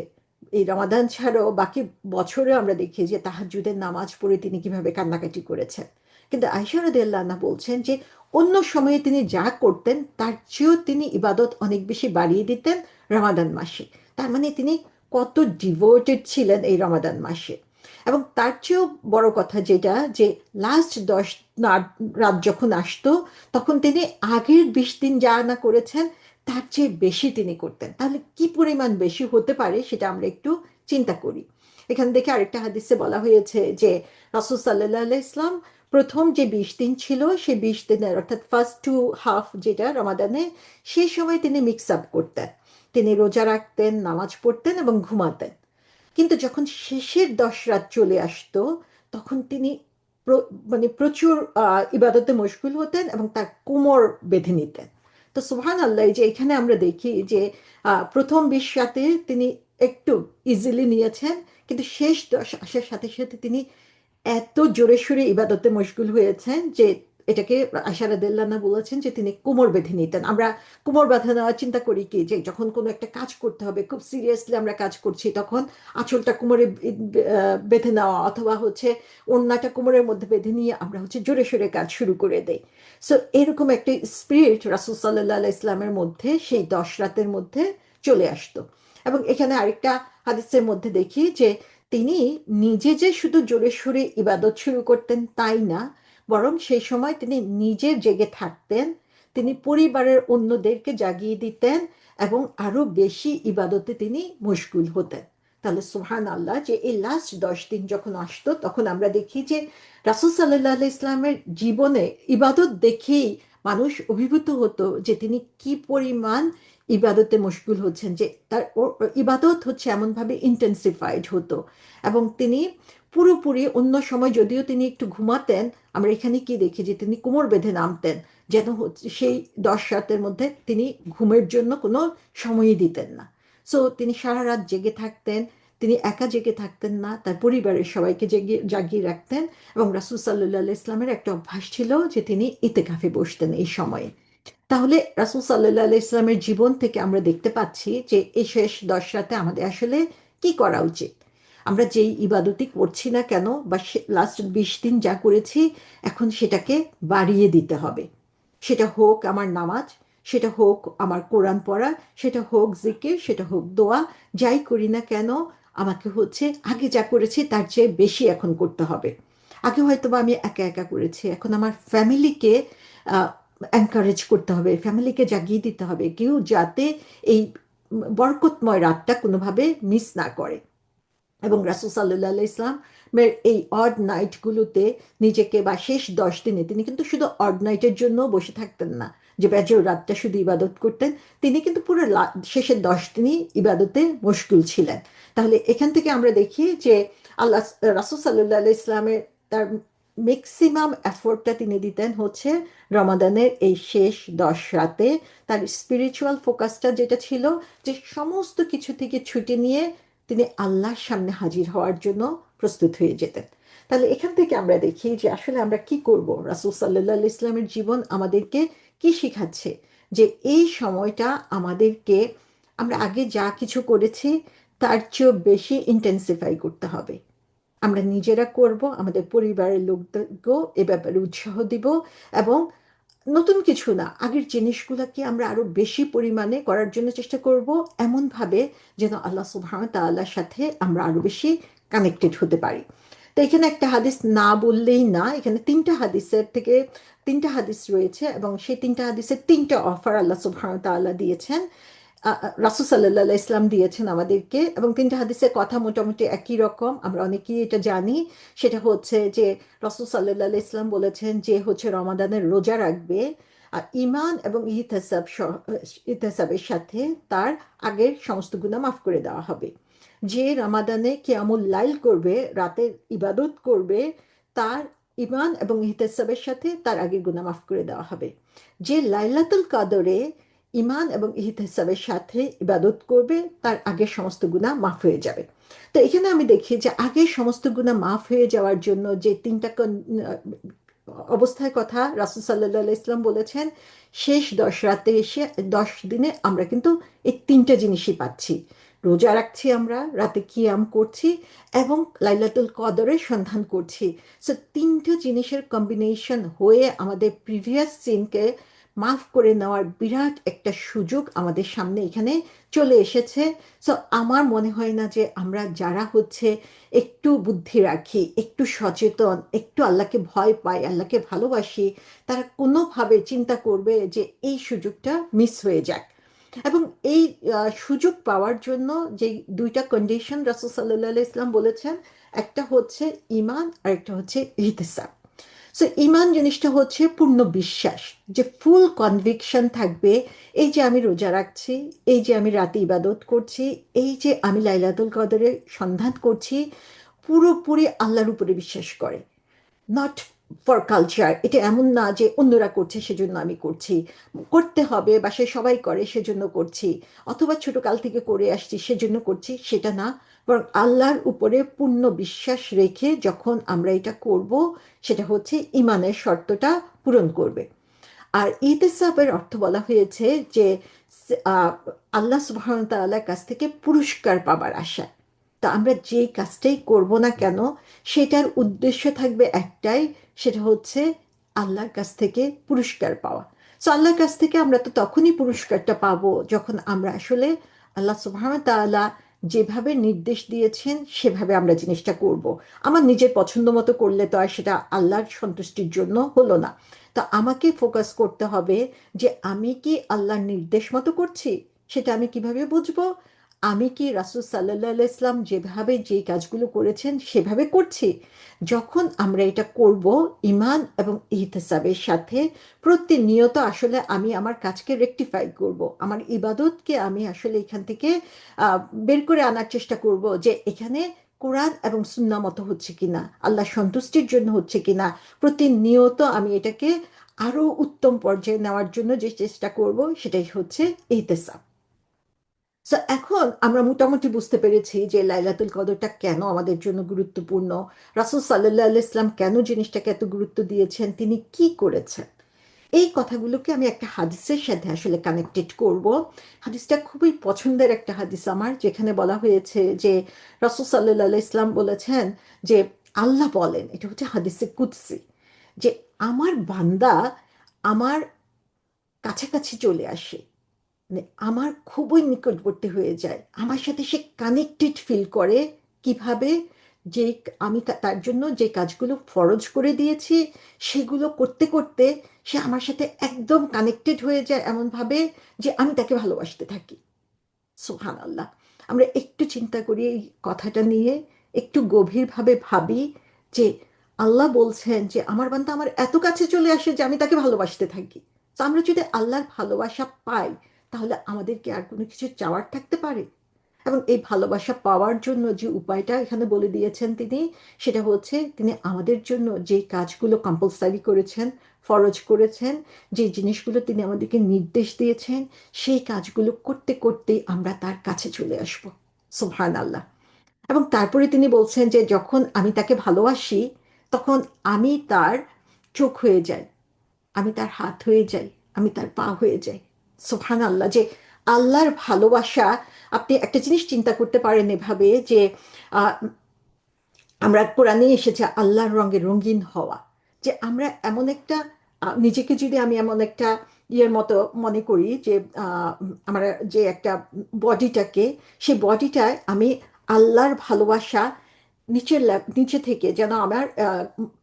এই রমাদান ছাড়াও বাকি বছরে আমরা দেখি যে তাহাজ্জুদের নামাজ পড়ে তিনি কিভাবে কান্নাকাটি করেছেন। কিন্তু আয়েশা রাদিয়াল্লাহু আনহা বলছেন যে অন্য সময়ে তিনি যা করতেন তার চেয়েও তিনি ইবাদত অনেক বেশি বাড়িয়ে দিতেন রমাদান মাসে। তার মানে তিনি কত ডিভোটেড ছিলেন এই রমাদান মাসে। এবং তার চেয়েও বড় কথা যেটা, যে লাস্ট 10 রাত যখন আসতো তখন তিনি আগের 20 দিন যা না করেছেন তার চেয়ে বেশি তিনি করতেন। তাহলে কি পরিমাণ বেশি হতে পারে সেটা আমরা একটু চিন্তা করি। এখান থেকে আরেকটা হাদিসে বলা হয়েছে যে রাসূল সাল্লাল্লাহু আলাইহি ইসলাম প্রথম যে 20 দিন ছিল সেই 20 দিনের অর্থাৎ ফার্স্ট টু হাফ যেটা রমাদানে, সেই সময় তিনি মিক্স আপ করতেন। তিনি রোজা রাখতেন, নামাজ পড়তেন এবং ঘুমাতেন। কিন্তু যখন শেষের 10 রাত চলে আসতো তখন তিনি মানে প্রচুর ইবাদতে মশগুল হতেন এবং তার কোমর বেঁধে নিতেন। তো সুবহান আল্লাহ, যে এখানে আমরা দেখি যে প্রথম 20 রাতে তিনি একটু ইজিলি নিয়েছেন, কিন্তু শেষ 10 আসার সাথে সাথে তিনি এত জোরে সোরে ইবাদতে মশগুল হয়েছেন যে এটাকে আয়শা রাদিয়াল্লাহু আনহা বলেছেন যে তিনি কোমর বেঁধে নিতেন। আমরা কোমর বাঁধা নেওয়ার চিন্তা করি কি, যে যখন কোনো একটা কাজ করতে হবে, খুব সিরিয়াসলি আমরা কাজ করছি, তখন আঁচলটা কোমরে বেঁধে নেওয়া অথবা হচ্ছে ওড়নাটা কোমরের মধ্যে বেঁধে নিয়ে আমরা হচ্ছে জোরে সোরে কাজ শুরু করে দেই। সো এরকম একটা স্পিরিট রাসূল সাল্লাল্লাহু আলাইহি ইসলামের মধ্যে সেই 10 রাতের মধ্যে চলে আসতো। এবং এখানে আরেকটা হাদিসের মধ্যে দেখি যে তিনি নিজে যে শুধু জোরে সোরে ইবাদত শুরু করতেন তাই না, বরং সেই সময় তিনি নিজে জেগে থাকতেন, তিনি পরিবারের অন্যদেরকে জাগিয়ে দিতেন এবং আরো বেশি ইবাদতে তিনি মশগুল হতেন। তাহলে সুবহান আল্লাহ, যে এই লাস্ট 10 দিন যখন আসতো তখন আমরা দেখি যে রাসূল সাল্লাল্লাহু আলাইহি ইসলামের জীবনে ইবাদত দেখেই মানুষ অভিভূত হতো যে তিনি কি পরিমাণ ইবাদতে মশগুল হচ্ছেন, যে তার ইবাদত হচ্ছে এমনভাবে ইন্টেন্সিফাইড হতো। এবং তিনি পুরোপুরি, অন্য সময় যদিও তিনি একটু ঘুমাতেন, আমরা এখানে কি দেখি যে তিনি কোমর বেঁধে নামতেন, যেন হচ্ছে সেই 10 রাতের মধ্যে তিনি ঘুমের জন্য কোনো সময়ই দিতেন না। সো তিনি সারা রাত জেগে থাকতেন। তিনি একা জেগে থাকতেন না, তার পরিবারের সবাইকে জাগিয়ে রাখতেন। এবং রাসূল সাল্লাল্লাহু আলাইহি ইসলামের একটা অভ্যাস ছিল যে তিনি ইতিকাফে বসতেন এই সময়ে। তাহলে রাসূল সাল্লাল্লাহু আলাইহি ইসলামের জীবন থেকে আমরা দেখতে পাচ্ছি যে এই শেষ 10 রাতে আমাদের আসলে কি করা উচিত। আমরা যেই ইবাদতই করছি না কেন, বা লাস্ট 20 দিন যা করেছি, এখন সেটাকে বাড়িয়ে দিতে হবে। সেটা হোক আমার নামাজ, সেটা হোক আমার কোরআন পড়া, সেটা হোক জিকির, সেটা হোক দোয়া, যাই করি না কেন আমাকে হচ্ছে আগে যা করেছি তার চেয়ে বেশি এখন করতে হবে। আগে হয়তো বা আমি একা একা করেছি, এখন আমার ফ্যামিলিকে এনকারেজ করতে হবে, ফ্যামিলিকে জাগিয়ে দিতে হবে, কেউ যাতে এই বরকতময় রাতটা কোনোভাবে মিস না করে। এবং রাসূল সাল্লাল্লাহু আলাইহি ইসলামের এই অড নাইটগুলোতে নিজেকে, বা শেষ 10 দিনে তিনি কিন্তু শুধু অড নাইটের জন্য বসে থাকতেন না, যে বেজোর রাতটা শুধু ইবাদত করতেন। তিনি কিন্তু পুরো শেষের 10 দিনই ইবাদতে মশগুল ছিলেন। তাহলে এখান থেকে আমরা দেখি যে আল্লাহ, রাসূল সাল্লাল্লাহু আলাইহি ইসলামের তার ম্যাক্সিমাম এফোর্টটা তিনি দিতেন হচ্ছে রমাদানের এই শেষ 10 রাতে। তার স্পিরিচুয়াল ফোকাসটা যেটা ছিল, যে সমস্ত কিছু থেকে ছুটি নিয়ে তিনি আল্লাহর সামনে হাজির হওয়ার জন্য প্রস্তুত হয়ে যেতেন। তাহলে এখান থেকে আমরা দেখি যে আসলে আমরা কি করব, রাসূল সাল্লাল্লাহু আলাইহি ইসলামের জীবন আমাদেরকে কি শিখাচ্ছে, যে এই সময়টা আমাদেরকে আমরা আগে যা কিছু করেছি তার চেয়েও বেশি ইন্টেন্সিফাই করতে হবে। আমরা নিজেরা করব, আমাদের পরিবারের লোকদেরকেও এ ব্যাপারে উৎসাহ দিব, এবং নতুন কিছু না, আগের জিনিসগুলোকে আমরা আরো বেশি পরিমাণে করার জন্য চেষ্টা করব, এমন ভাবে যেন আল্লাহ সুবহানাহু ওয়া তাআলার সাথে আমরা আরো বেশি কানেক্টেড হতে পারি। তো এখানে একটা হাদিস না বললেই না, এখানে তিনটা হাদিস রয়েছে, এবং সেই তিনটা হাদিসের তিনটা অফার আল্লাহ সুবহানাহু ওয়া তাআলা দিয়েছেন, রাসূল সাল্লাল্লাহু আলাইহি ইসলাম দিয়েছেন আমাদেরকে, এবং তিনটা হাদিসের কথা মোটামুটি একই রকম, আমরা অনেকেই এটা জানি। সেটা হচ্ছে যে রাসূল সাল্লাল্লাহু আলাইহি ইসলাম বলেছেন যে হচ্ছে রমাদানের রোজা রাখবে, আর ঈমান এবং ইহতেসাবের সাথে তার আগের সমস্ত গুনাহ মাফ করে দেওয়া হবে। যে রমাদানে কিয়ামুল লাইল করবে, রাতের ইবাদত করবে, তার ঈমান এবং ইহতেসাবের সাথে তার আগের গুনাহ মাফ করে দেওয়া হবে। যে লাইলাতুল কদরে ঈমান এবং ইহতেসাবের সাথে ইবাদত করবে, তার আগের সমস্ত গুনাহ মাফ হয়ে যাবে। তো এখানে আমি দেখি যে আগের সমস্ত গুনাহ মাফ হয়ে যাওয়ার জন্য যে তিনটা অবস্থার কথা রাসূল সাল্লাল্লাহু আলাইহি ইসলাম বলেছেন, শেষ 10 রাতে এসে 10 দিনে আমরা কিন্তু এই তিনটা জিনিসই পাচ্ছি। রোজা রাখছি, আমরা রাতে কিয়াম করছি, এবং লাইলাতুল কদরের সন্ধান করছি। সো তিনটা জিনিসের কম্বিনেশন হয়ে আমাদের প্রিভিয়াস সিনকে মাফ করে নেওয়ার বিরাট একটা সুযোগ আমাদের সামনে এখানে চলে এসেছে। সো আমার মনে হয় না যে আমরা যারা হচ্ছে একটু বুদ্ধি রাখি, একটু সচেতন, একটু আল্লাহকে ভয় পাই, আল্লাহকে ভালোবাসি, তারা কোনোভাবে চিন্তা করবে যে এই সুযোগটা মিস হয়ে যাক। এবং এই সুযোগ পাওয়ার জন্য যে দুইটা কন্ডিশন রাসূল সাল্লাল্লাহু আলাইহি ইসলাম বলেছেন, একটা হচ্ছে ঈমান আর একটা হচ্ছে ইহতিসাব। সো ইমান জিনিসটা হচ্ছে পূর্ণ বিশ্বাস, যে ফুল কনভিকশন থাকবে, এই যে আমি রোজা রাখছি, এই যে আমি রাতে ইবাদত করছি, এই যে আমি লাইলাতুল কদরের সন্ধান করছি, পুরোপুরি আল্লাহর উপরে বিশ্বাস করে, নট ফর কালচার। এটা এমন না যে অন্যরা করছে সেজন্য আমি করছি, করতে হবে বা সে সবাই করে সেজন্য করছি, অথবা ছোট কাল থেকে করে আসছি সেজন্য করছি, সেটা না। বরং আল্লাহর উপরে পূর্ণ বিশ্বাস রেখে যখন আমরা এটা করব, সেটা হচ্ছে ইমানের শর্তটা পূরণ করবে। আর ইহতিসাবের অর্থ বলা হয়েছে যে আহ, আল্লাহ সুবহানাহু ওয়া তাআলার কাছ থেকে পুরস্কার পাবার আশা। তা আমরা যেই কাজটাই করব না কেন, সেটার উদ্দেশ্য থাকবে একটাই, সেটা হচ্ছে আল্লাহর কাছ থেকে পুরস্কার পাওয়া। তো আল্লাহর কাছ থেকে আমরা তো তখনই পুরস্কারটা পাবো যখন আমরা আসলে আল্লাহ সুবহানাহু ওয়া তাআলা যেভাবে নির্দেশ দিয়েছেন সেভাবে আমরা জিনিসটা করব। আমার নিজের পছন্দ মতো করলে তো আর সেটা আল্লাহর সন্তুষ্টির জন্য হলো না। তা আমাকে ফোকাস করতে হবে যে আমি কি আল্লাহর নির্দেশ মতো করছি। সেটা আমি কিভাবে বুঝবো? আমি কি রাসূল সাল্লাল্লাহু আলাইহি ইসলাম যেভাবে যে কাজগুলো করেছেন সেভাবে করছি? যখন আমরা এটা করব ঈমান এবং ইহতিসাবের সাথে, প্রতিনিয়ত আসলে আমি আমার কাজকে রেকটিফাই করব, আমার ইবাদতকে আমি আসলে এখান থেকে আহ, বের করে আনার চেষ্টা করব যে এখানে কোরআন এবং সুন্নাহ মতো হচ্ছে কিনা, আল্লাহ সন্তুষ্টির জন্য হচ্ছে কিনা। প্রতিনিয়ত আমি এটাকে আরো উত্তম পর্যায়ে নেওয়ার জন্য যে চেষ্টা করব, সেটাই হচ্ছে ইহতেসাব। সো এখন আমরা মোটামুটি বুঝতে পেরেছি যে লাইলাতুল কদরটা কেন আমাদের জন্য গুরুত্বপূর্ণ, রাসূল সাল্লাল্লাহু আলাইহি ইসলাম কেন জিনিসটাকে এত গুরুত্ব দিয়েছেন, তিনি কি করেছেন। এই কথাগুলোকে আমি একটা হাদিসের সাথে আসলে কানেক্টেড করব। হাদিসটা খুবই পছন্দের একটা হাদিস আমার, যেখানে বলা হয়েছে যে রাসূল সাল্লাল্লাহু আলাইহি ইসলাম বলেছেন যে আল্লাহ বলেন, এটা হচ্ছে হাদিসে কুদসি, যে আমার বান্দা আমার কাছাকাছি চলে আসে, মানে আমার খুবই নিকটবর্তী হয়ে যায়, আমার সাথে সে কানেক্টেড ফিল করে। কিভাবে? যে আমি তার জন্য যে কাজগুলো ফরজ করে দিয়েছি সেগুলো করতে করতে সে আমার সাথে একদম কানেক্টেড হয়ে যায়, এমন ভাবে যে আমি তাকে ভালোবাসতে থাকি। সুবহান আল্লাহ। আমরা একটু চিন্তা করি এই কথাটা নিয়ে, একটু গভীরভাবে ভাবি যে আল্লাহ বলছেন যে আমার বান্দা আমার এত কাছে চলে আসে যে আমি তাকে ভালোবাসতে থাকি। তো আমরা যদি আল্লাহর ভালোবাসা পাই, তাহলে আমাদেরকে আর কোনো কিছু চাওয়ার থাকতে পারে? এবং এই ভালোবাসা পাওয়ার জন্য যে উপায়টা এখানে বলে দিয়েছেন তিনি, সেটা হচ্ছে তিনি আমাদের জন্য যে কাজগুলো কম্পালসারি করেছেন, ফরজ করেছেন, যে জিনিসগুলো তিনি আমাদেরকে নির্দেশ দিয়েছেন, সেই কাজগুলো করতে করতে আমরা তার কাছে চলে আসব। সুবহান আল্লাহ। এবং তারপরে তিনি বলছেন যে যখন আমি তাকে ভালোবাসি, তখন আমি তার চোখ হয়ে যাই, আমি তার হাত হয়ে যাই, আমি তার পা হয়ে যাই। সুবহান আল্লাহ! যে আল্লাহর ভালোবাসা, আপনি একটা জিনিস চিন্তা করতে পারেন এভাবে যে আহ, আমরা কোরআনে এসেছে আল্লাহর রঙে রঙিন হওয়া, যে আমরা এমন একটা নিজেকে যদি আমি এমন একটা ইয়ের মতো মনে করি যে আমরা যে একটা বডিটাকে, সেই বডিটায় আমি আল্লাহর ভালোবাসা নিচে থেকে যেন আমার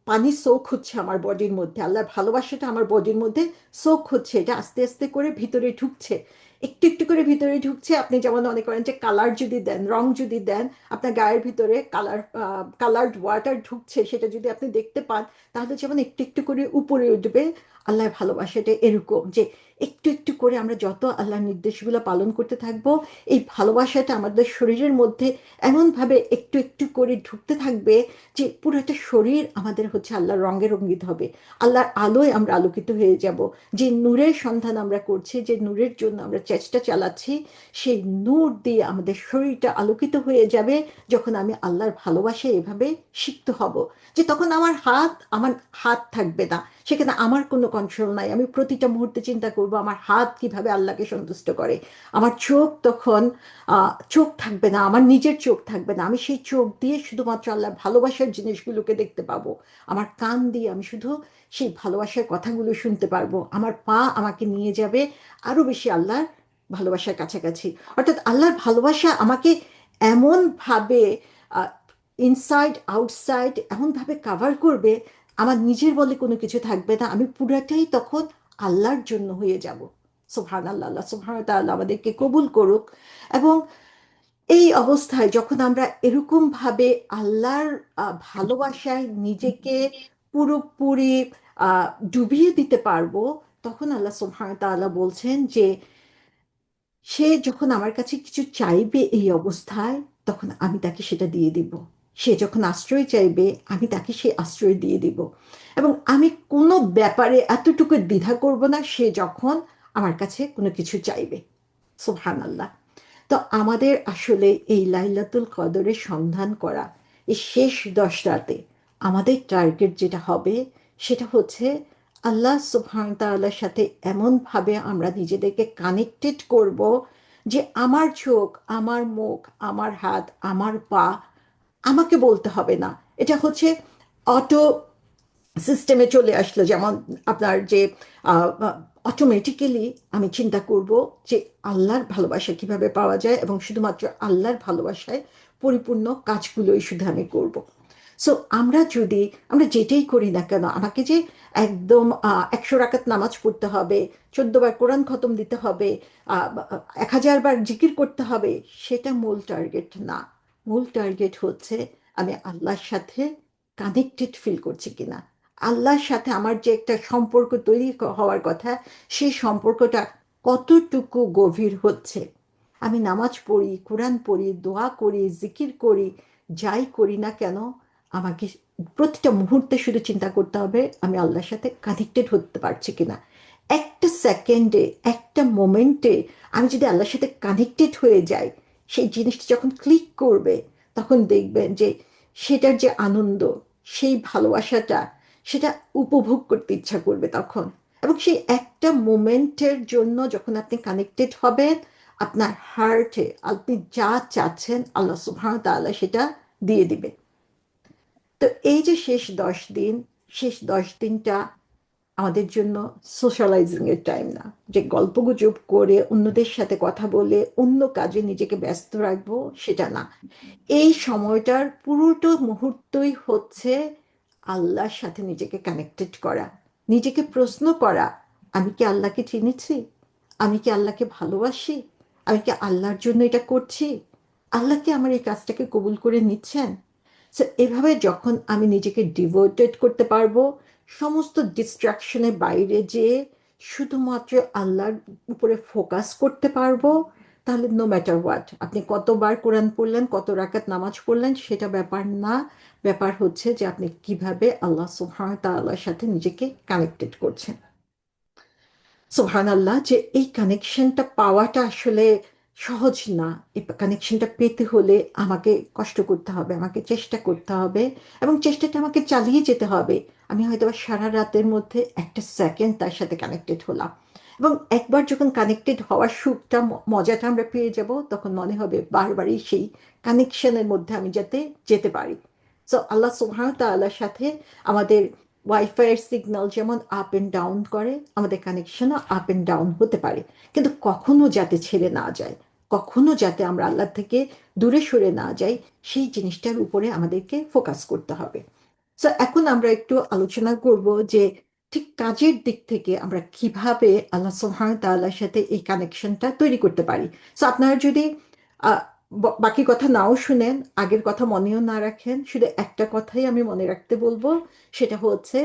পানি সোক হচ্ছে আমার বডির মধ্যে, আল্লাহর ভালোবাসাটা আমার বডির মধ্যে সোক হচ্ছে, এটা আস্তে আস্তে করে ভিতরে ঢুকছে, একটু একটু করে ভিতরে ঢুকছে। আপনি যেমন মনে করেন যে কালার যদি দেন, রং যদি দেন, আপনার গায়ের ভিতরে কালার্ড ওয়াটার ঢুকছে, সেটা যদি আপনি দেখতে পান, তাহলে যেমন একটু একটু করে উপরে উঠবে। আল্লাহর ভালোবাসাটা এরকম যে একটু একটু করে আমরা যত আল্লাহর নির্দেশগুলো পালন করতে থাকবো, এই ভালোবাসাটা আমাদের শরীরের মধ্যে এমনভাবে একটু একটু করে ঢুকতে থাকবে যে পুরোটা শরীর আমাদের হচ্ছে আল্লাহর রঙে রঙিত হবে। আল্লাহর আলোয় আমরা আলোকিত হয়ে যাব। যে নূরের সন্ধান আমরা করছি, যে নূরের জন্য আমরা চেষ্টা চালাচ্ছি, সেই নূর দিয়ে আমাদের শরীরটা আলোকিত হয়ে যাবে। যখন আমি আল্লাহর ভালোবাসায় এভাবে সিক্ত হব, যে তখন আমার হাত থাকবে না, সেখানে আমার কোনো কন্ট্রোল নাই। আমি প্রতিটা মুহূর্তে চিন্তা করব আমার হাত কিভাবে আল্লাহকে সন্তুষ্ট করে। আমার চোখ তখন চোখ থাকবে না, আমার নিজের চোখ থাকবে না, আমি সেই চোখ দিয়ে শুধুমাত্র আল্লাহর ভালোবাসার জিনিসগুলোকে দেখতে পাবো। আমার কান দিয়ে আমি শুধু সেই ভালোবাসার কথাগুলো শুনতে পারবো। আমার পা আমাকে নিয়ে যাবে আরো বেশি আল্লাহর ভালোবাসার কাছাকাছি। অর্থাৎ আল্লাহর ভালোবাসা আমাকে এমন ভাবে ইনসাইড আউটসাইড এমন ভাবে কাভার করবে, আমার নিজের বলে কোনো কিছু থাকবে না, আমি পুরাটাই তখন আল্লাহর জন্য হয়ে যাব। সুবহান আল্লাহ! আল্লাহ সুবহান তাআলা আমাদেরকে কবুল করুক। এবং এই অবস্থায় যখন আমরা এরকম ভাবে আল্লাহর ভালোবাসায় নিজেকে পুরোপুরি ডুবিয়ে দিতে পারবো, তখন আল্লাহ সুবহানাহু ওয়া তাআলা বলছেন যে সে যখন আমার কাছে কিছু চাইবে এই অবস্থায়, তখন আমি তাকে সেটা দিয়ে দিব। সে যখন আশ্রয় চাইবে, আমি তাকে সেই আশ্রয় দিয়ে দিব। এবং আমি কোনো ব্যাপারে এতটুকু দ্বিধা করব না সে যখন আমার কাছে কোনো কিছু চাইবে। সুবহানাল্লাহ! তো আমাদের আসলে এই লাইলাতুল কদরের সন্ধান করা, এই শেষ 10 রাতে আমাদের টার্গেট যেটা হবে, সেটা হচ্ছে আল্লাহ সুবহান তাআলার সাথে এমনভাবে আমরা নিজেদেরকে কানেক্টেড করব যে আমার চোখ, আমার মুখ, আমার হাত, আমার পা আমাকে বলতে হবে না। এটা হচ্ছে অটো সিস্টেমে চলে আসলো। যেমন আপনার যে অটোমেটিক্যালি আমি চিন্তা করব যে আল্লাহর ভালোবাসা কিভাবে পাওয়া যায়, এবং শুধুমাত্র আল্লাহর ভালোবাসায় পরিপূর্ণ কাজগুলোই শুধু আমি করব। সো আমরা যেটাই করি না কেন, আমাকে যে একদম 100 রাকাত নামাজ পড়তে হবে, 14বার কোরআন খতম দিতে হবে, 1000বার জিকির করতে হবে, সেটা মূল টার্গেট না। মূল টার্গেট হচ্ছে আমি আল্লাহর সাথে কানেক্টেড ফিল করছি কিনা, আল্লাহর সাথে আমার যে একটা সম্পর্ক তৈরি হওয়ার কথা, সেই সম্পর্কটা কতটুকু গভীর হচ্ছে। আমি নামাজ পড়ি, কোরআন পড়ি, দোয়া করি, জিকির করি, যাই করি না কেন, আমাকে প্রতিটা মুহূর্তে শুধু চিন্তা করতে হবে আমি আল্লাহর সাথে কানেক্টেড হতে পারছি কিনা। একটা সেকেন্ডে, একটা মোমেন্টে আমি যদি আল্লাহর সাথে কানেক্টেড হয়ে যাই, সেই জিনিসটা যখন ক্লিক করবে, তখন দেখবেন যে সেটার যে আনন্দ, সেই ভালোবাসাটা, সেটা উপভোগ করতে ইচ্ছা করবে তখন। এবং সেই একটা মোমেন্টের জন্য যখন আপনি কানেক্টেড হবেন, আপনার হার্টে আপনি যা চাচ্ছেন আল্লাহ সুবহানাহু ওয়া তাআলা সেটা দিয়ে দিবে। তো এই যে শেষ 10 দিন, শেষ 10 দিনটা আমাদের জন্য সোশ্যালাইজিং এর টাইম না, যে গল্পগুজব করে অন্যদের সাথে কথা বলে অন্য কাজে নিজেকে ব্যস্ত রাখবো, সেটা না। এই সময়টার পুরোটা মুহূর্তই হচ্ছে আল্লাহর সাথে নিজেকে কানেক্টেড করা, নিজেকে প্রশ্ন করা, আমি কি আল্লাহকে চিনেছি? আমি কি আল্লাহকে ভালোবাসি? আমি কি আল্লাহর জন্য এটা করছি? আল্লাহ কি আমার এই কাজটাকে কবুল করে নিচ্ছেন? সো এভাবে যখন আমি নিজেকে ডিভোটেড করতে পারবো, সমস্ত ডিস্ট্রাকশনের বাইরে যেয়ে শুধুমাত্র আল্লাহর উপরে ফোকাস করতে পারবো, তাহলে নো ম্যাটার হোয়াট আপনি কতবার কোরআন পড়লেন, কত রাকাত নামাজ পড়লেন, সেটা ব্যাপার না। ব্যাপার হচ্ছে যে আপনি কিভাবে আল্লাহ সুবহানাহু তাআলার সাথে নিজেকে কানেক্টেড করছেন। সুবহানাল্লাহ! যে এই কানেকশনটা পাওয়াটা আসলে সহজ না। এই কানেকশনটা পেতে হলে আমাকে কষ্ট করতে হবে, আমাকে চেষ্টা করতে হবে, এবং চেষ্টাটা আমাকে চালিয়ে যেতে হবে। আমি হয়তো বা সারা রাতের মধ্যে একটা সেকেন্ড তার সাথে কানেক্টেড হলাম, এবং একবার যখন কানেক্টেড হওয়ার সুখটা মজাটা আমরা পেয়ে যাব, তখন মনে হবে বারবারই সেই কানেকশনের মধ্যে আমি যাতে যেতে পারি। সো আল্লাহ সুবহানাহু ওয়া তাআলার সাথে আমাদের ওয়াইফাইয়ের সিগন্যাল যেমন আপ এন্ড ডাউন করে, আমাদের কানেকশনও আপ এন্ড ডাউন হতে পারে, কিন্তু কখনো যাতে ছেড়ে না যায়, কখনো যাতে আমরা আল্লাহ থেকে দূরে সরে না যাই, সেই জিনিসটার উপরে আমাদেরকে ফোকাস করতে হবে। সো এখন আমরা একটু আলোচনা করব যে ঠিক কাজের দিক থেকে আমরা কিভাবে আল্লাহ সুবহানাহু ওয়া তাআলার সাথে এই কানেকশনটা তৈরি করতে পারি। সো আপনারা যদি আহ, বাকি কথা নাও শুনেন, আগের কথা মনেও না রাখেন, শুধু একটা কথাই আমি মনে রাখতে বলবো, সেটা হচ্ছে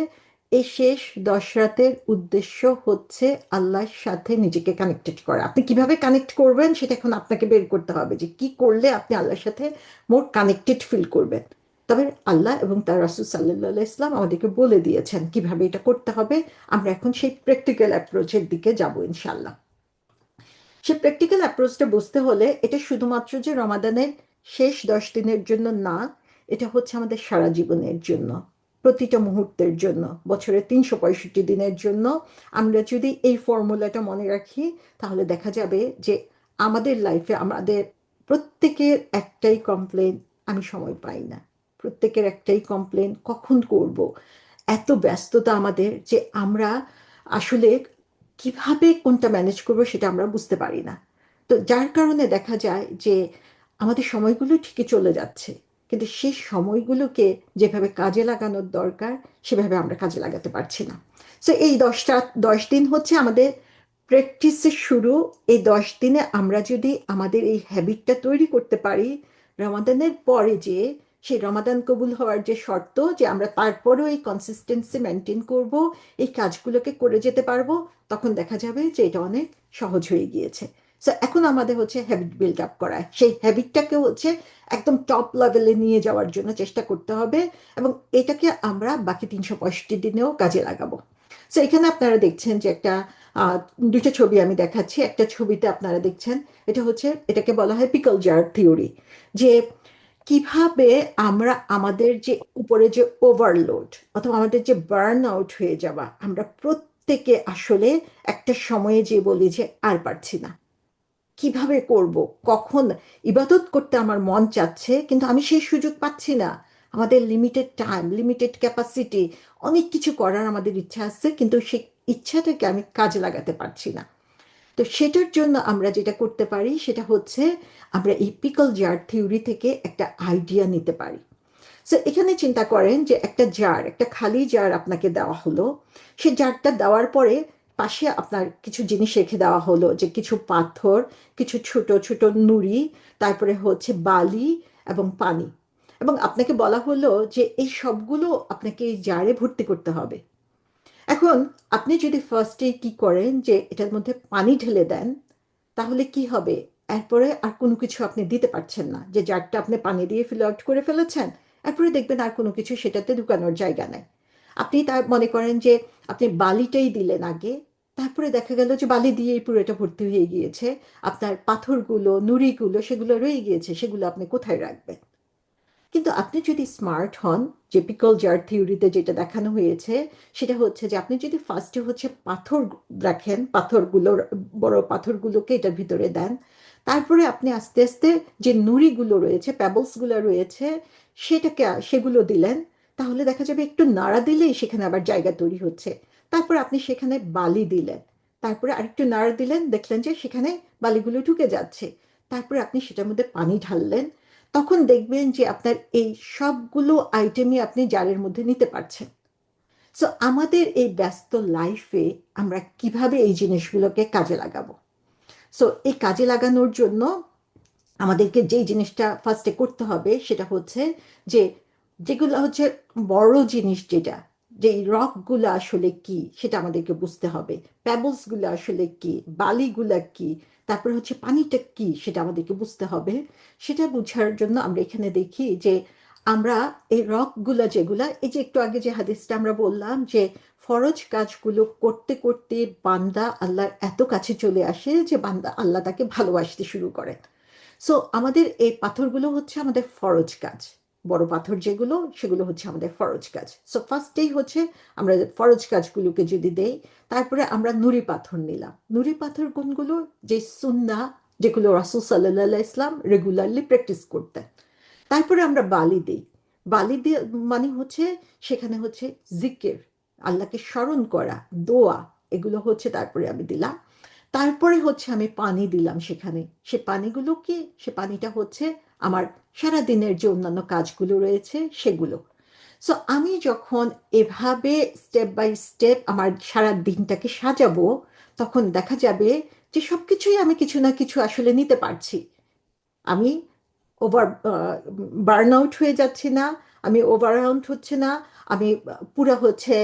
এই শেষ 10 রাতের উদ্দেশ্য হচ্ছে আল্লাহর সাথে নিজেকে কানেক্টেড করা। আপনি কিভাবে কানেক্ট করবেন সেটা এখন আপনাকে বের করতে হবে, যে কি করলে আপনি আল্লাহর সাথে মোর কানেক্টেড ফিল করবেন। তবে আল্লাহ এবং তার রাসূল সাল্লাল্লাহু ইসলাম আমাদেরকে বলে দিয়েছেন কিভাবে এটা করতে হবে। আমরা এখন সেই প্র্যাকটিক্যাল অ্যাপ্রোচের দিকে যাব ইনশাল্লাহ। সে প্র্যাকটিক্যাল অ্যাপ্রোচটা বুঝতে হলে এটা শুধুমাত্র যে রমাদানের শেষ 10 দিনের জন্য না, এটা হচ্ছে আমাদের সারা জীবনের জন্য, প্রতিটা মুহূর্তের জন্য, বছরের 365 দিনের জন্য। আমরা যদি এই ফর্মুলাটা মনে রাখি, তাহলে দেখা যাবে যে আমাদের লাইফে আমাদের প্রত্যেকের একটাই কমপ্লেন, আমি সময় পাই না। প্রত্যেকের একটাই কমপ্লেন, কখন করব। এত ব্যস্ততা আমাদের যে আমরা আসলে কিভাবে কোনটা ম্যানেজ করবো সেটা আমরা বুঝতে পারি না। তো যার কারণে দেখা যায় যে আমাদের সময়গুলো ঠিকই চলে যাচ্ছে, কিন্তু সেই সময়গুলোকে যেভাবে কাজে লাগানোর দরকার সেভাবে আমরা কাজে লাগাতে পারছি না। সো এই 10দিন হচ্ছে আমাদের প্র্যাকটিসের শুরু। এই 10 দিনে আমরা যদি আমাদের এই হ্যাবিটটা তৈরি করতে পারি, রমাদানের পরে যে সেই রমাদান কবুল হওয়ার যে শর্ত, যে আমরা তারপরেও এই কনসিস্টেন্সি মেনটেন করব, এই কাজগুলোকে করে যেতে পারবো, তখন দেখা যাবে যে এটা অনেক সহজ হয়ে গিয়েছে। সো এখন আমাদের হচ্ছে হ্যাবিট বিল্ড আপ করা, সেই হ্যাবিটটাকে হচ্ছে একদম টপ লেভেলে নিয়ে যাওয়ার জন্য চেষ্টা করতে হবে, এবং এটাকে আমরা বাকি 365 দিনেও কাজে লাগাবো। সো এখানে আপনারা দেখছেন যে একটা আহ, দুইটা ছবি আমি দেখাচ্ছি। একটা ছবিতে আপনারা দেখছেন, এটা হচ্ছে, এটাকে বলা হয় পিকল জার থিওরি, যে কিভাবে আমরা আমাদের যে উপরে যে ওভারলোড অথবা আমাদের যে বার্ন আউট হয়ে যাওয়া, আমরা প্রত্যেকে আসলে একটা সময়ে যে বলি যে আর পারছি না, কিভাবে করব, কখন ইবাদত করতে আমার মন চাচ্ছে কিন্তু আমি সেই সুযোগ পাচ্ছি না। আমাদের লিমিটেড টাইম, লিমিটেড ক্যাপাসিটি, অনেক কিছু করার আমাদের ইচ্ছা আছে, কিন্তু সেই ইচ্ছাটাকে আমি কাজে লাগাতে পারছি না। তো সেটার জন্য আমরা যেটা করতে পারি সেটা হচ্ছে আমরা এই পিকল জার থিওরি থেকে একটা আইডিয়া নিতে পারি। সো এখানে চিন্তা করেন যে একটা জার, একটা খালি জার আপনাকে দেওয়া হলো। সে জারটা দেওয়ার পরে পাশে আপনার কিছু জিনিস রেখে দেওয়া হলো, যে কিছু পাথর, কিছু ছোট ছোট নুড়ি, তারপরে হচ্ছে বালি এবং পানি, এবং আপনাকে বলা হলো যে এই সবগুলো আপনাকে এই জারে ভর্তি করতে হবে। এখন আপনি যদি ফার্স্টে কি করেন যে এটার মধ্যে পানি ঢেলে দেন, তাহলে কি হবে? এরপরে আর কোনো কিছু আপনি দিতে পারছেন না, যে জারটা আপনি পানি দিয়ে ফিল আউট করে ফেলেছেন, এরপরে দেখবেন আর কোনো কিছু সেটাতে ঢুকানোর জায়গা নেই। আপনি তার মনে করেন যে আপনি বালিটাই দিলেন আগে, তারপরে দেখা গেল যে বালি দিয়েই পুরো এটা ভর্তি হয়ে গিয়েছে, আপনার পাথরগুলো নুড়িগুলো সেগুলো রয়ে গিয়েছে, সেগুলো আপনি কোথায় রাখবেন? কিন্তু আপনি যদি স্মার্ট হন, যে পিকল জার থিওরিতে যেটা দেখানো হয়েছে, সেটা হচ্ছে যে আপনি যদি ফার্স্টে হচ্ছে পাথর রাখেন, পাথরগুলোর বড় পাথরগুলোকে এটার ভিতরে দেন, তারপরে আপনি আস্তে আস্তে যে নুড়িগুলো রয়েছে, প্যাবলসগুলো রয়েছে, সেগুলো দিলেন, তাহলে দেখা যাবে একটু নাড়া দিলেই সেখানে আবার জায়গা তৈরি হচ্ছে। তারপর আপনি সেখানে বালি দিলেন, তারপরে আরেকটু নাড়া দিলেন, দেখলেন যে সেখানে বালিগুলো ঢুকে যাচ্ছে। তারপরে আপনি সেটার মধ্যে পানি ঢাললেন, তখন দেখবেন যে আপনার এই সবগুলো আইটেমই আপনি জারের মধ্যে নিতে পারছেন। সো আমাদের এই ব্যস্ত লাইফে আমরা কিভাবে এই জিনিসগুলোকে কাজে লাগাবো? সো এই কাজে লাগানোর জন্য আমাদেরকে যেই জিনিসটা ফার্স্টে করতে হবে সেটা হচ্ছে যে যেগুলো হচ্ছে বড় জিনিস, যেটা, যে রকগুলো আসলে কি সেটা আমাদেরকে বুঝতে হবে, প্যাবলসগুলো আসলে কি, বালিগুলা কি, তারপরে হচ্ছে পানিটা কি সেটা আমাদেরকে বুঝতে হবে। সেটা বোঝার জন্য আমরা এখানে দেখি যে আমরা এই রকগুলা যেগুলা, এই যে একটু আগে যে হাদিসটা আমরা বললাম যে ফরজ কাজগুলো করতে করতে বান্দা আল্লাহর এত কাছে চলে আসে যে বান্দা আল্লাহ তাকে ভালোবাসতে শুরু করেন। সো আমাদের এই পাথরগুলো হচ্ছে আমাদের ফরজ কাজ। বড় পাথর যেগুলো, সেগুলো হচ্ছে আমাদের ফরজ কাজ। সো ফার্স্টেই হচ্ছে আমরা ফরজ কাজগুলোকে যদি দেই, তারপরে আমরা নুরি পাথর নিলাম। নুরি পাথর কোনগুলো? যে সুন্না, যেগুলো রাসূল সাল্লাল্লাহু আলাইহি ইসলাম রেগুলারলি প্র্যাকটিস করতেন। তারপরে আমরা বালি দিই। বালি দিয়ে মানে হচ্ছে সেখানে হচ্ছে জিকির, আল্লাহকে স্মরণ করা, দোয়া, এগুলো হচ্ছে তারপরে আমি দিলাম। তারপরে হচ্ছে আমি পানি দিলাম সেখানে। সে পানিগুলো কি? সে পানিটা হচ্ছে আমার সারা দিনের যে অন্যান্য কাজগুলো রয়েছে সেগুলো। সো আমি যখন এভাবে স্টেপ বাই স্টেপ আমার সারা দিনটাকে সাজাবো, তখন দেখা যাবে যে সবকিছুই আমি কিছু না কিছু আসলে নিতে পারছি। আমি ওভার বার্ন আউট হয়ে যাচ্ছি না, আমি ওভার আউট হচ্ছে না, আমি পুরো হচ্ছে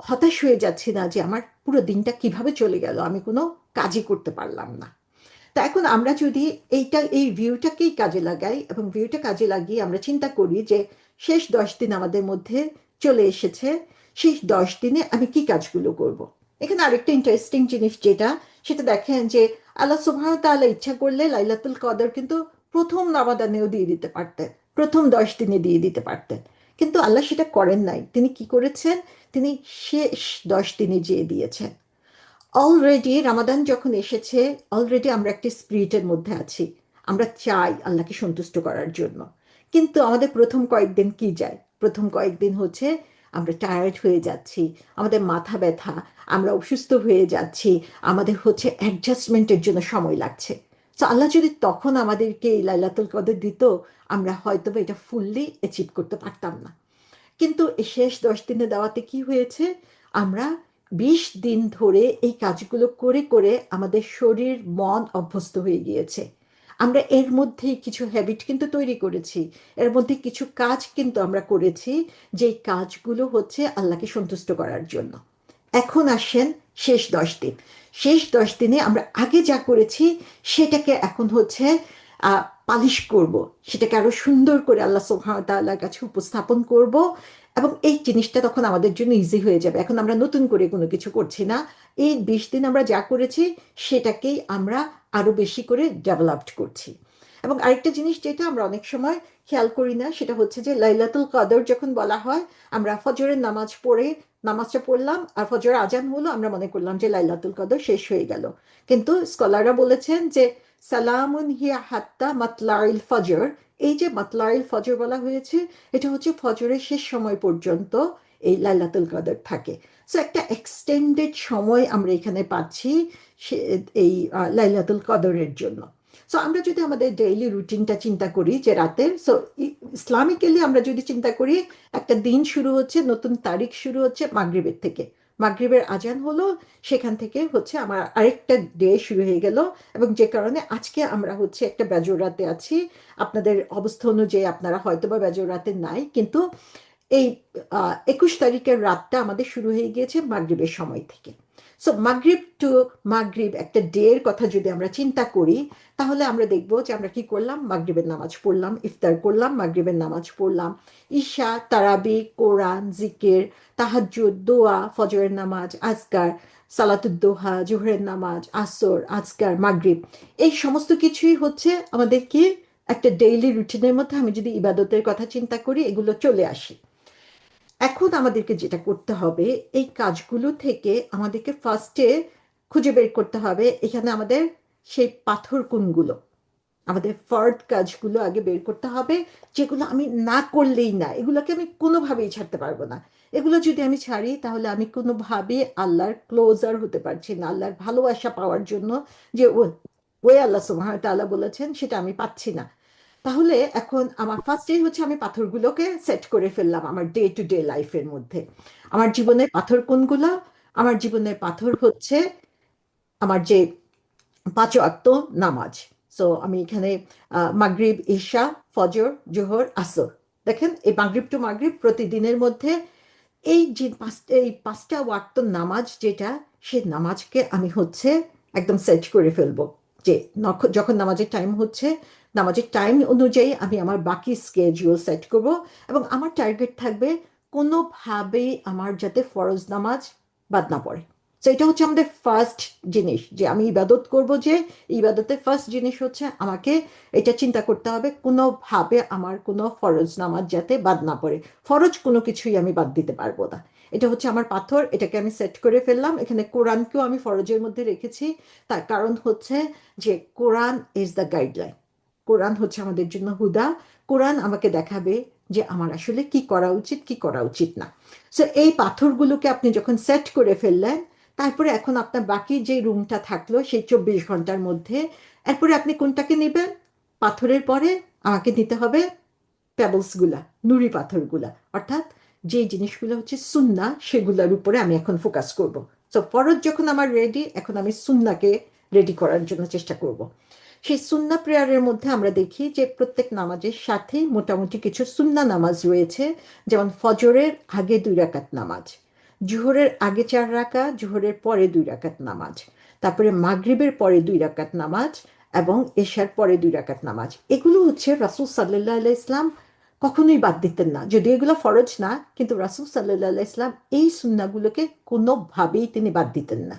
হতাশ হয়ে যাচ্ছি না যে আমার পুরো দিনটা কিভাবে চলে গেল, আমি কোনো কাজই করতে পারলাম না। তা এখন আমরা যদি এই ভিউটাকেই কাজে লাগাই, এবং ভিউটা কাজে লাগিয়ে আমরা চিন্তা করি যে শেষ 10 দিন আমাদের মধ্যে চলে এসেছে, শেষ 10 দিনে আমি কি কাজগুলো করব। এখানে আরেকটা ইন্টারেস্টিং জিনিস যেটা, সেটা দেখেন যে আল্লাহ সুবহানাহু ওয়া তাআলা ইচ্ছা করলে লাইলাতুল কদর কিন্তু প্রথম রমাদানেও দিয়ে দিতে পারতেন, প্রথম 10 দিনে দিয়ে দিতে পারতেন। কিন্তু আল্লাহ সেটা করেন নাই। তিনি কি করেছেন? তিনি শেষ 10 দিনে যেয়ে দিয়েছেন। অলরেডি রামাদান যখন এসেছে, অলরেডি আমরা একটি স্পিরিটের মধ্যে আছি। আমরা চাই আল্লাহকে সন্তুষ্ট করার জন্য। কিন্তু আমাদের প্রথম কয়েকদিন কি যায়? প্রথম কয়েকদিন হচ্ছে আমরা টায়ার্ড হয়ে যাচ্ছি, আমাদের মাথা ব্যথা, আমরা অসুস্থ হয়ে যাচ্ছি, আমাদের হচ্ছে অ্যাডজাস্টমেন্টের জন্য সময় লাগছে। তো আল্লাহ যদি তখন আমাদেরকে এই লাইলাতুল কদর দিত, আমরা হয়তো বা এটা ফুললি অ্যাচিভ করতে পারতাম না। কিন্তু এই শেষ 10 দিনে দেওয়াতে কি হয়েছে? আমরা 20 দিন ধরে এই কাজগুলো করে করে আমাদের শরীর মন অভ্যস্ত হয়ে গিয়েছে। আমরা এর মধ্যেই কিছু হ্যাবিট কিন্তু তৈরি করেছি, এর মধ্যে কিছু কাজ কিন্তু আমরা করেছি, যে কাজগুলো হচ্ছে আল্লাহকে সন্তুষ্ট করার জন্য। এখন আসেন শেষ 10 দিন। শেষ 10 দিনে আমরা আগে যা করেছি সেটাকে এখন হচ্ছে আহ, পালিশ করব, সেটাকে আরো সুন্দর করে আল্লাহ সুবহানাহু ওয়া তাআলার কাছে উপস্থাপন করব। এবং এই জিনিসটা তখন আমাদের জন্য ইজি হয়ে যাবে। এখন আমরা নতুন করে কোনো কিছু করছি না, এই 20 দিন আমরা যা করেছি সেটাকেই আমরা আরো বেশি করে ডেভেলপড করছি। এবং আরেকটা জিনিস যেটা আমরা অনেক সময় খেয়াল করি না, সেটা হচ্ছে যে লাইলাতুল কদর যখন বলা হয়, আমরা ফজরের নামাজ পড়ে, নামাজটা পড়লাম আর ফজর আজান হলো, আমরা মনে করলাম যে লাইলাতুল কদর শেষ হয়ে গেল। কিন্তু স্কলাররা বলেছেন যে সালামুন হিয়া হাত্তা মাতলাইল ফজর, এই যে মাতলাইল ফজর বলা হয়েছে, এটা হচ্ছে ফজরের শেষ সময় পর্যন্ত এই লাইলাতুল কদর থাকে। সো একটা এক্সটেন্ডেড সময় আমরা এখানে পাচ্ছি এই লাইলাতুল কদরের জন্য। সো আমরা যদি আমাদের ডেইলি রুটিনটা চিন্তা করি যে রাতের, সো ইসলামিক্যালি আমরা যদি চিন্তা করি, একটা দিন শুরু হচ্ছে, নতুন তারিখ শুরু হচ্ছে মাগরিবের থেকে। মাগরিবের আজান হলো, সেখান থেকে হচ্ছে আমার আরেকটা ডে শুরু হয়ে গেল। এবং যে কারণে আজকে আমরা হচ্ছে একটা বেজর রাতে আছি। আপনাদের অবস্থা অনুযায়ী আপনারা হয়তোবা বেজর রাতে নাই, কিন্তু এই 21 তারিখের রাতটা আমাদের শুরু হয়ে গিয়েছে মাগরিবের সময় থেকে। সো মাগরিব টু মাগরিব একটা ডে এর কথা যদি আমরা চিন্তা করি, তাহলে আমরা দেখব যে আমরা কি করলাম। মাগরিবের নামাজ পড়লাম, ইফতার করলাম, মাগরিবের নামাজ পড়লাম, ঈশা, তারাবি, কোরআন, জিকির, তাহাজ্জুদ, দোয়া, ফজরের নামাজ, আজকার, সালাতুদ্দোহা, জোহরের নামাজ, আসর, আজকার, মাগরিব, এই সমস্ত কিছুই হচ্ছে আমাদের কি একটা ডেইলি রুটিনের মধ্যে। আমি যদি ইবাদতের কথা চিন্তা করি, এগুলো চলে আসে। এখন আমাদেরকে যেটা করতে হবে, এই কাজগুলো থেকে আমাদেরকে ফার্স্টে খুঁজে বের করতে হবে এখানে আমাদের সেই পাথর কোনগুলো। আমাদের ফরজ কাজগুলো আগে বের করতে হবে, যেগুলো আমি না করলেই না, এগুলোকে আমি কোনোভাবেই ছাড়তে পারবো না। এগুলো যদি আমি ছাড়ি, তাহলে আমি কোনোভাবে আল্লাহর ক্লোজার হতে পারছি না, আল্লাহর ভালোবাসা পাওয়ার জন্য যে ওই আল্লাহ সুবহানাহু ওয়া তাআলা বলেছেন সেটা আমি পাচ্ছি না। তাহলে এখন আমার ফার্স্টেই হচ্ছে আমি পাথরগুলোকে সেট করে ফেললাম আমার ডে টু ডে লাইফের মধ্যে। আমার জীবনের পাথর কোনগুলো? আমার জীবনের পাথর হচ্ছে আমার যে 5 ওয়াক্ত নামাজ। সো আমি এখানে মাগরিব, ঈশা, ফজর, জোহর, আসর, দেখেন এই মাগরিব টু মাগরিব প্রতিদিনের মধ্যে এই যে এই 5টা ওয়াক্ত নামাজ যেটা, সেই নামাজকে আমি হচ্ছে একদম সেট করে ফেলবো যে যখন নামাজের টাইম হচ্ছে, নামাজের টাইম অনুযায়ী আমি আমার বাকি স্কেডিউল সেট করব, এবং আমার টার্গেট থাকবে কোনোভাবেই আমার যাতে ফরজ নামাজ বাদ না পড়ে। তো এটা হচ্ছে আমাদের ফার্স্ট জিনিস, যে আমি ইবাদত করব, যে ইবাদতের ফার্স্ট জিনিস হচ্ছে আমাকে এটা চিন্তা করতে হবে কোনোভাবে আমার কোনো ফরজ নামাজ যাতে বাদ না পড়ে। ফরজ কোনো কিছুই আমি বাদ দিতে পারবো না। এটা হচ্ছে আমার পাথর, এটাকে আমি সেট করে ফেললাম। এখানে কোরআনকেও আমি ফরজের মধ্যে রেখেছি। তার কারণ হচ্ছে যে কোরআন ইজ দ্য গাইডলাইন। কোরআন হচ্ছে আমাদের জন্য হুদা। কোরআন আমাকে দেখাবে যে আমার আসলে কি করা উচিত, কি করা উচিত না। সো এই পাথরগুলোকে আপনি যখন সেট করে ফেললেন, তারপরে এখন আপনার বাকি যে রুমটা থাকলো সেই 24 ঘন্টার মধ্যে, এরপরে আপনি কোনটাকে নেবেন? পাথরের পরে আমাকে নিতে হবে পেবলসগুলা, নুড়ি পাথরগুলা, অর্থাৎ যে জিনিসগুলো হচ্ছে সুন্না, সেগুলোর উপরে আমি এখন ফোকাস করব। সো ফরজ যখন আমার রেডি, এখন আমি সুন্নাকে রেডি করার জন্য চেষ্টা করব। সেই সুন্না প্রেয়ারের মধ্যে আমরা দেখি যে প্রত্যেক নামাজের সাথেই মোটামুটি কিছু সুন্না নামাজ রয়েছে। যেমন ফজরের আগে 2 রাকাত নামাজ, জোহরের আগে 4 রাকাত, জোহরের পরে 2 রাকাত নামাজ, তারপরে মাগরিবের পরে 2 রাকাত নামাজ, এবং এশার পরে 2 রাকাত নামাজ। এগুলো হচ্ছে রাসূল সাল্লাল্লাহু আলাইহি ইসলাম কখনোই বাদ দিতেন না। যদিও এগুলো ফরজ না, কিন্তু রাসূল সাল্লাল্লাহু আলাইহি ইসলাম এই সুন্নাগুলোকে কোনোভাবেই তিনি বাদ দিতেন না।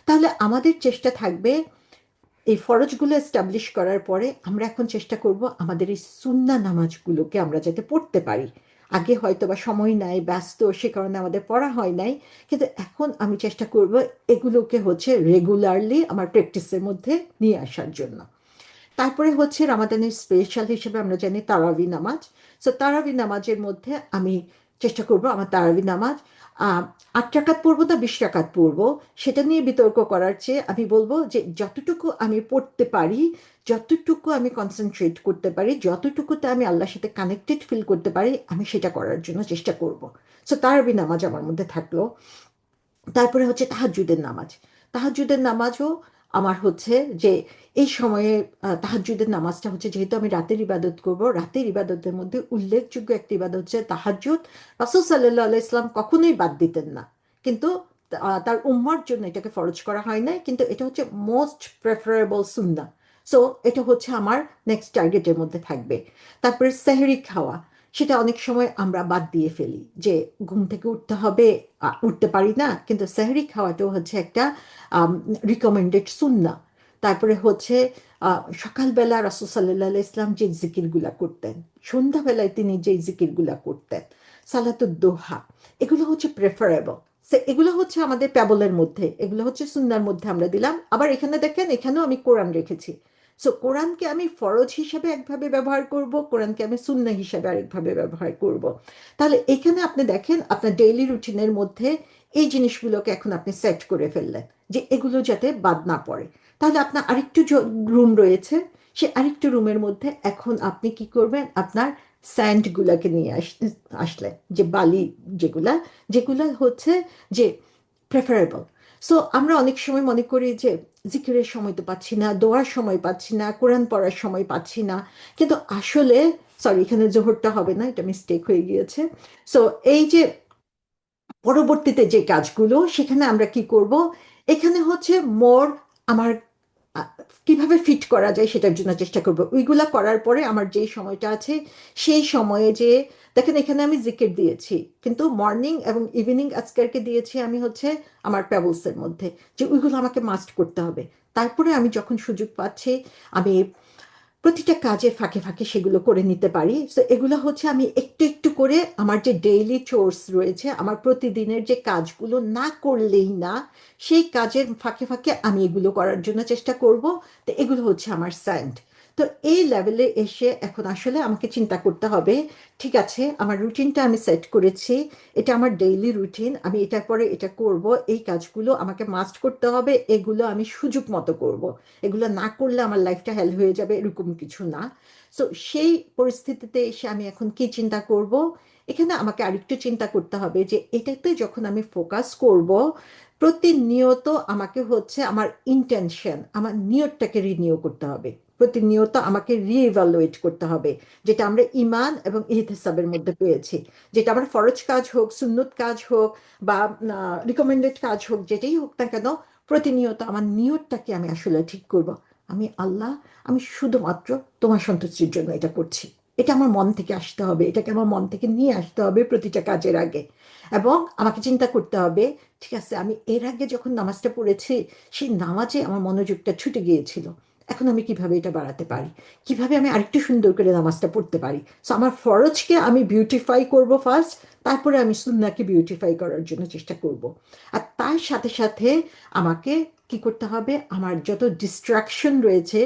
তাহলে আমাদের চেষ্টা থাকবে এই ফরজগুলো এস্টাবলিশ করার পরে আমরা এখন চেষ্টা করব আমাদের এই সুন্না নামাজগুলোকে আমরা যাতে পড়তে পারি। আগে হয়তো বা সময় নাই, ব্যস্ত, সে কারণে আমাদের পড়া হয় নাই, কিন্তু এখন আমি চেষ্টা করব এগুলোকে হচ্ছে রেগুলারলি আমার প্র্যাকটিসের মধ্যে নিয়ে আসার জন্য। তারপরে হচ্ছে রামাদানের স্পেশাল হিসেবে আমরা জানি তারাবি নামাজ। সো তারাবি নামাজের মধ্যে আমি চেষ্টা করব আমার তারাবি নামাজ 8 রাকাত পড়বো না 20 রাকাত পড়বো, সেটা নিয়ে বিতর্ক করার চেয়ে আমি বলবো যে যতটুকু আমি পড়তে পারি, যতটুকু আমি কনসেন্ট্রেট করতে পারি, যতটুকুতে আমি আল্লাহর সাথে কানেক্টেড ফিল করতে পারি, আমি সেটা করার জন্য চেষ্টা করব। সো তারাবি নামাজ আমার মধ্যে থাকলো। তারপরে হচ্ছে তাহাজ্জুদের নামাজ। তাহাজ্জুদের নামাজও আমার হচ্ছে যে এই সময়ে তাহাজ্জুদের নামাজটা হচ্ছে, যেহেতু আমি রাতের ইবাদত করব, রাতের ইবাদতের মধ্যে উল্লেখযোগ্য একটি ইবাদত হচ্ছে তাহাজ্জুদ। রাসূল সাল্লাল্লাহু আলাইহি ইসলাম কখনোই বাদ দিতেন না, কিন্তু তার উম্মার জন্য এটাকে ফরজ করা হয় নাই, কিন্তু এটা হচ্ছে মোস্ট প্রেফারেবল সুন্নাহ। সো এটা হচ্ছে আমার নেক্সট টার্গেটের মধ্যে থাকবে। তারপরে সেহরি খাওয়া, সেটা অনেক সময় আমরা বাদ দিয়ে ফেলি, যে ঘুম থেকে উঠতে হবে, উঠতে পারি না, কিন্তু সেহরি খাওয়াটাও হচ্ছে একটা রিকমেন্ডেড সুন্নাহ। তারপরে হচ্ছে সকালবেলা রাসূল সাল্লাল্লাহু আলাইহি ইসলাম যে জিকিরগুলা করতেন, সন্ধ্যাবেলায় তিনি যে জিকিরগুলা করতেন, সালাতুদ দোহা, এগুলো হচ্ছে প্রেফারেবল। এগুলো হচ্ছে আমাদের প্যাবলের মধ্যে, এগুলো হচ্ছে সুন্নার মধ্যে আমরা দিলাম। আবার এখানে দেখেন, এখানেও আমি কোরআন রেখেছি। সো কোরআনকে আমি ফরজ হিসাবে একভাবে ব্যবহার করব, কোরআনকে আমি সুন্না হিসাবে আরেকভাবে ব্যবহার করব। তাহলে এখানে আপনি দেখেন আপনার ডেইলি রুটিনের মধ্যে এই জিনিসগুলোকে এখন আপনি সেট করে ফেললেন, যে এগুলো যাতে বাদ না পড়ে। তাহলে আপনার আরেকটু রুম রয়েছে, সে আরেকটু রুমের মধ্যে এখন আপনি কি করবেন? আপনার স্যান্ডগুলাকে নিয়ে আসলেন, যে বালি, যেগুলা যেগুলা হচ্ছে যে প্রেফারেবল। সো আমরা অনেক সময় মনে করি যে জিকিরের সময় তো পাচ্ছি না, দোয়ার সময় পাচ্ছি না, কোরআন পড়ার সময় পাচ্ছি না, কিন্তু আসলে, সরি, এখানে জোহরটা হবে না, এটা মিস্টেক হয়ে গিয়েছে। সো এই যে পরবর্তীতে যে কাজগুলো, সেখানে আমরা কি করব? এখানে হচ্ছে মোর আমার আহ, কিভাবে ফিট করা যায় সেটার জন্য চেষ্টা করব। ওইগুলা করার পরে আমার যেই সময়টা আছে, সেই সময়ে যে, দেখেন এখানে আমি জিকির দিয়েছি, কিন্তু মর্নিং এবং ইভিনিং আজকারকে দিয়েছি আমি হচ্ছে আমার প্যাবলসের মধ্যে, যে ওইগুলো আমাকে মাস্ট করতে হবে। তারপরে আমি যখন সুযোগ পাচ্ছি, আমি প্রতিটা কাজের ফাঁকে ফাঁকে সেগুলো করে নিতে পারি। তো এগুলো হচ্ছে আমি একটু একটু করে আমার যে ডেইলি চোর্স রয়েছে, আমার প্রতিদিনের যে কাজগুলো না করলেই না, সেই কাজের ফাঁকে ফাঁকে আমি এগুলো করার জন্য চেষ্টা করব। তো এগুলো হচ্ছে আমার স্যান্ড। তো এই লেভেলে এসে এখন আসলে আমাকে চিন্তা করতে হবে, ঠিক আছে, আমার রুটিনটা আমি সেট করেছি, এটা আমার ডেইলি রুটিন, আমি এটার পরে এটা করব, এই কাজগুলো আমাকে মাস্ট করতে হবে, এগুলো আমি সুযোগ মতো করব, এগুলো না করলে আমার লাইফটা হেল হয়ে যাবে, এরকম কিছু না। সো সেই পরিস্থিতিতে এসে আমি এখন কি চিন্তা করব? এখানে আমাকে আরেকটু চিন্তা করতে হবে যে এটাতে যখন আমি ফোকাস করব, প্রতিনিয়ত আমাকে হচ্ছে আমার ইন্টেনশন, আমার নিয়তটাকে রিনিউ করতে হবে। প্রতিনিয়ত আমাকে রিইভালুয়েট করতে হবে, যেটা আমরা ইমান এবং ইহতিসাবের মধ্যে পেয়েছি। যেটা আমার ফরজ কাজ হোক, সুন্নত কাজ হোক, বা রিকমেন্ডেড কাজ হোক, যেটাই হোক না কেন, প্রতিনিয়ত আমার নিয়তটাকে আমি আসলে ঠিক করব। আমি আল্লাহ, আমি শুধুমাত্র তোমার সন্তুষ্টির জন্য এটা করছি। এটা আমার মন থেকে আসতে হবে, এটাকে আমার মন থেকে নিয়ে আসতে হবে প্রতিটা কাজের আগে। এবং আমাকে চিন্তা করতে হবে, ঠিক আছে, আমি এর আগে যখন নামাজটা পড়েছি, সেই নামাজে আমার মনোযোগটা ছুটে গিয়েছিল, এখন আমি কিভাবে এটা বাড়াতে পারি, কিভাবে আমি আরেকটু সুন্দর করে নামাজটা পড়তে পারি। সো আমার ফরজকে আমি বিউটিফাই করব ফার্স্ট, তারপরে আমি সুন্নাহকে বিউটিফাই করার জন্য চেষ্টা করব। আর তার সাথে সাথে আমাকে কি করতে হবে, আমার যত ডিস্ট্রাকশন রয়েছে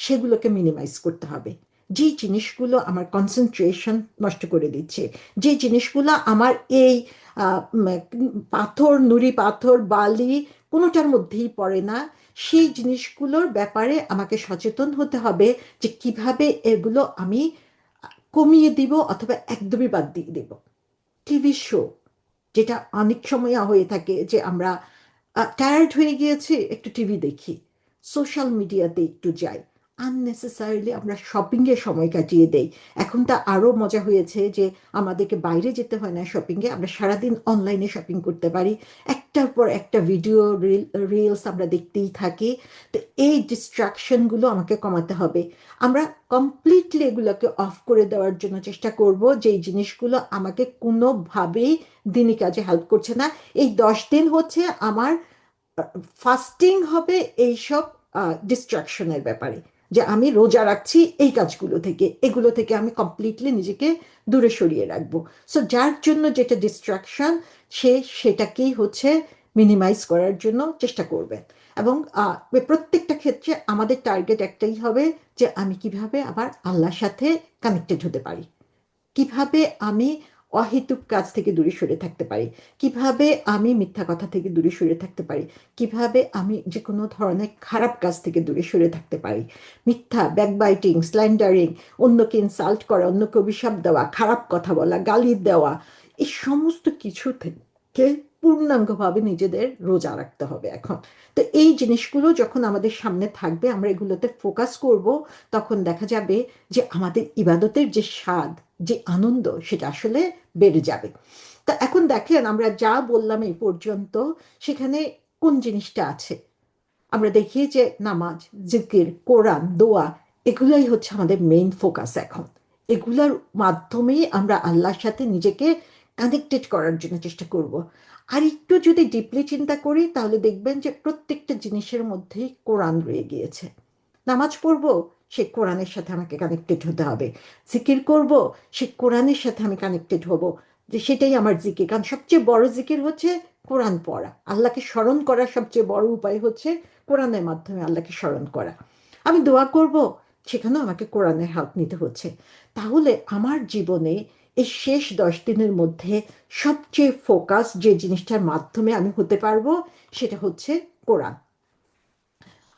সেগুলোকে মিনিমাইজ করতে হবে। যে জিনিসগুলো আমার কনসেন্ট্রেশন নষ্ট করে দিচ্ছে, যে জিনিসগুলো আমার এই পাথর, নুড়ি পাথর, বালি কোনোটার মধ্যেই পড়ে না, সেই জিনিসগুলোর ব্যাপারে আমাকে সচেতন হতে হবে, যে কিভাবে এগুলো আমি কমিয়ে দিব অথবা একদমই বাদ দিয়ে দেব। টিভি শো, যেটা অনেক সময় হয়ে থাকে যে আমরা টায়ার্ড হয়ে গিয়েছি, একটু টিভি দেখি, সোশ্যাল মিডিয়াতে একটু যাই, আননেসেসারিলি আমরা শপিংয়ে সময় কাটিয়ে দেই। এখন তা আরও মজা হয়েছে যে আমাদেরকে বাইরে যেতে হয় না শপিংয়ে, আমরা সারাদিন অনলাইনে শপিং করতে পারি, একটার পর একটা ভিডিও, রিলস আমরা দেখতেই থাকি। তো এই ডিস্ট্রাকশনগুলো আমাকে কমাতে হবে। আমরা কমপ্লিটলি এগুলোকে অফ করে দেওয়ার জন্য চেষ্টা করব, যে এই জিনিসগুলো আমাকে কোনোভাবেই দিনই কাজে হেল্প করছে না। এই 10 দিন হচ্ছে আমার ফাস্টিং হবে এইসব ডিস্ট্রাকশনের ব্যাপারে, যে আমি রোজা রাখছি এই কাজগুলো থেকে, এগুলো থেকে আমি কমপ্লিটলি নিজেকে দূরে সরিয়ে রাখবো। সো যার জন্য যেটা ডিস্ট্রাকশন, সেটাকেই হচ্ছে মিনিমাইজ করার জন্য চেষ্টা করবেন। এবং প্রত্যেকটা ক্ষেত্রে আমাদের টার্গেট একটাই হবে, যে আমি কিভাবে আবার আল্লাহর সাথে কানেক্টেড হতে পারি, কিভাবে আমি অহেতুক কাজ থেকে দূরে সরে থাকতে পারি, কিভাবে আমি মিথ্যা কথা থেকে দূরে সরে থাকতে পারি, কিভাবে আমি যে কোনো ধরনের খারাপ কাজ থেকে দূরে সরে থাকতে পারি। মিথ্যা, ব্যাকবাইটিং, স্ল্যান্ডারিং, অন্যকে ইনসাল্ট করা, অন্যকে অভিশাপ দেওয়া, খারাপ কথা বলা, গালি দেওয়া, এই সমস্ত কিছু থেকে পূর্ণাঙ্গভাবে নিজেদের রোজা রাখতে হবে এখন। তো এই জিনিসগুলো যখন আমাদের সামনে থাকবে, আমরা এগুলোতে ফোকাস করব, তখন দেখা যাবে যে আমাদের ইবাদতের যে স্বাদ, যে আনন্দ, সেটা আসলে বেড়ে যাবে। তা এখন দেখেন, আমরা যা বললাম এই পর্যন্ত, সেখানে কোন জিনিসটা আছে? আমরা দেখি যে নামাজ, জিকির, কোরআন, দোয়া, এগুলাই হচ্ছে আমাদের মেইন ফোকাস এখন। এগুলোর মাধ্যমেই আমরা আল্লাহর সাথে নিজেকে কানেক্টেড করার জন্য চেষ্টা করব। আর একটু যদি ডিপলি চিন্তা করি, তাহলে দেখবেন যে প্রত্যেকটা জিনিসের মধ্যেই কোরআন রয়ে গিয়েছে। নামাজ পড়বো, সে কোরআনের সাথে আমাকে কানেক্টেড হতে হবে। জিকির করব, সে কোরআনের সাথে আমি কানেক্টেড হব, যে সেটাই আমার জিকির। কারণ সবচেয়ে বড় জিকির হচ্ছে কোরআন পড়া। আল্লাহকে স্মরণ করার সবচেয়ে বড় উপায় হচ্ছে কোরআনের মাধ্যমে আল্লাহকে স্মরণ করা। আমি দোয়া করব, সেখানেও আমাকে কোরআনের হেল্প নিতে হচ্ছে। তাহলে আমার জীবনে এই শেষ 10 দিনের মধ্যে সবচেয়ে ফোকাস যে জিনিসটার মাধ্যমে আমি হতে পারবো, সেটা হচ্ছে কোরআন।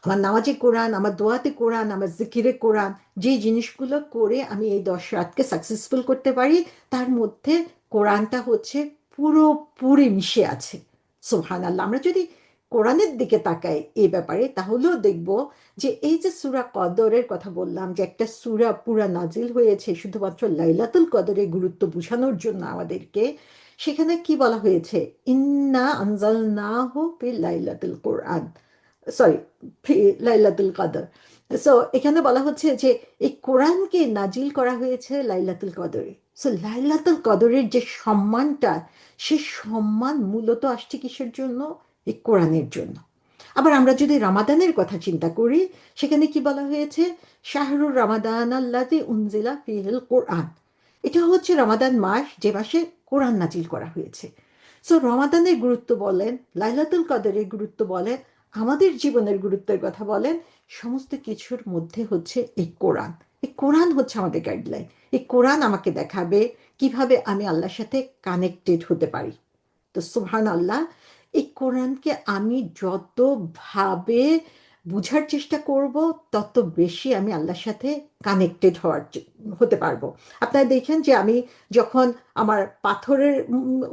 আমার নামাজে কোরআন, আমার দোয়াতে কোরআন, আমার জিকিরে কোরআন, যে জিনিসগুলো করে আমি এই 10 রাতকে সাকসেসফুল করতে পারি, তার মধ্যে কোরআনটা হচ্ছে পুরোপুরি মিশে আছে। সুবহান আল্লাহ। আমরা যদি কোরআনের দিকে তাকাই এই ব্যাপারে, তাহলেও দেখব যে এই যে সূরা কদরের কথা বললাম, যে একটা সূরা পুরা নাজিল হয়েছে শুধুমাত্র লাইলাতুল কদরের গুরুত্ব বোঝানোর জন্য আমাদেরকে, সেখানে কি বলা হয়েছে? ইন্না আনজালনাহু ফি লাইলাতুল কোরআন, সরি, লাইলাতুল কদর। সো এখানে বলা হচ্ছে যে এই কোরআনকে নাজিল করা হয়েছে লাইলাতুল কদরে। সো লাইলাতুল কদরের যে সম্মানটা, সে সম্মান মূলত আসছে কিসের জন্য? এই কোরআনের জন্য। আবার আমরা যদি রামাদানের কথা চিন্তা করি, সেখানে কি বলা হয়েছে? শাহরুর রামাদান আল্লাযী উনজিলা ফীহিল কোরআন। এটা হচ্ছে রমাদান মাস, যে মাসে কোরআন নাজিল করা হয়েছে। সো রমাদানের গুরুত্ব বলেন, লাইলাতুল কদরের গুরুত্ব বলেন, আমাদের জীবনের গুরুত্বের কথা বলেন, সমস্ত কিছুর মধ্যে হচ্ছে এই কোরআন। এই কোরআন হচ্ছে আমাদের গাইডলাইন। এই কোরআন আমাকে দেখাবে কিভাবে আমি আল্লাহর সাথে কানেক্টেড হতে পারি। তো সুবহান আল্লাহ, এই কোরআনকে আমি যতভাবে বুঝার চেষ্টা করব, তত বেশি আমি আল্লাহর সাথে কানেক্টেড হতে পারবো। আপনারা দেখেন যে আমি যখন আমার পাথরের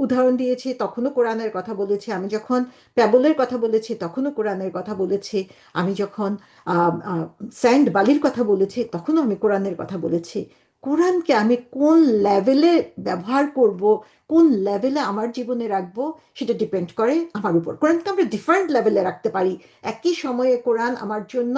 উদাহরণ দিয়েছি, তখনও কোরআনের কথা বলেছি। আমি যখন প্যাবলের কথা বলেছি, তখনও কোরআনের কথা বলেছি। আমি যখন স্যান্ড, বালির কথা বলেছি, তখনও আমি কোরআনের কথা বলেছি। কোরআনকে আমি কোন লেভেলে ব্যবহার করব, কোন লেভেলে আমার জীবনে রাখবো, সেটা ডিপেন্ড করে আমার উপর। কোরআনকে আমরা ডিফারেন্ট লেভেলে রাখতে পারি। একই সময়ে কোরআন আমার জন্য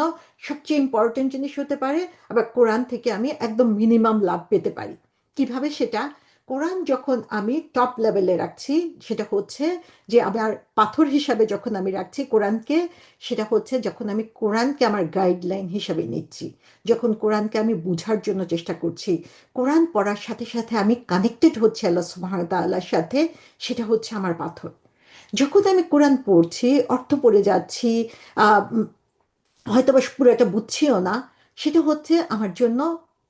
সবচেয়ে ইম্পর্টেন্ট জিনিস হতে পারে, আবার কোরআন থেকে আমি একদম মিনিমাম লাভ পেতে পারি। কিভাবে সেটা? কোরআন যখন আমি টপ লেভেলে রাখছি, সেটা হচ্ছে যে আমার পাথর হিসাবে যখন আমি রাখছি কোরআনকে, সেটা হচ্ছে যখন আমি কোরআনকে আমার গাইডলাইন হিসাবে নিচ্ছি, যখন কোরআনকে আমি বুঝার জন্য চেষ্টা করছি, কোরআন পড়ার সাথে সাথে আমি কানেক্টেড হচ্ছে আল্লাহ সুবহানাহু ওয়া তাআলার সাথে, সেটা হচ্ছে আমার পাথর। যখন আমি কোরআন পড়ছি, অর্থ পড়ে যাচ্ছি, আহ, উম, হয়তো বা পুরোটা বুঝছিও না, সেটা হচ্ছে আমার জন্য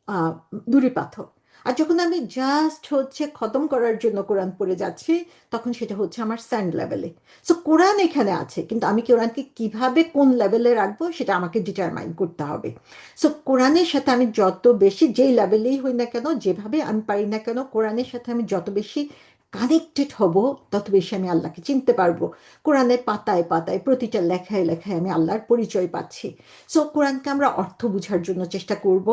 আহ, নুড়ি পাথর। আর যখন আমি জাস্ট হচ্ছে খতম করার জন্য কোরআন পড়ে যাচ্ছি, তখন সেটা হচ্ছে আমার স্যান্ড লেভেলে। সো কোরআন এখানে আছে, কিন্তু আমি কোরআনকে কিভাবে কোন লেভেলে রাখবো সেটা আমাকে ডিটারমাইন করতে হবে। সো কোরআনের সাথে আমি যত বেশি, যেই লেভেলেই হই না কেন, যেভাবে আমি পারি না কেন, কোরআনের সাথে আমি যত বেশি কানেক্টেড হব, তত বেশি আমি আল্লাহকে চিনতে পারবো। কোরআনের পাতায় পাতায় প্রতিটা লেখায় লেখায় আমি আল্লাহর পরিচয় পাচ্ছি। সো কোরআনকে আমরা অর্থ বোঝার জন্য চেষ্টা করব,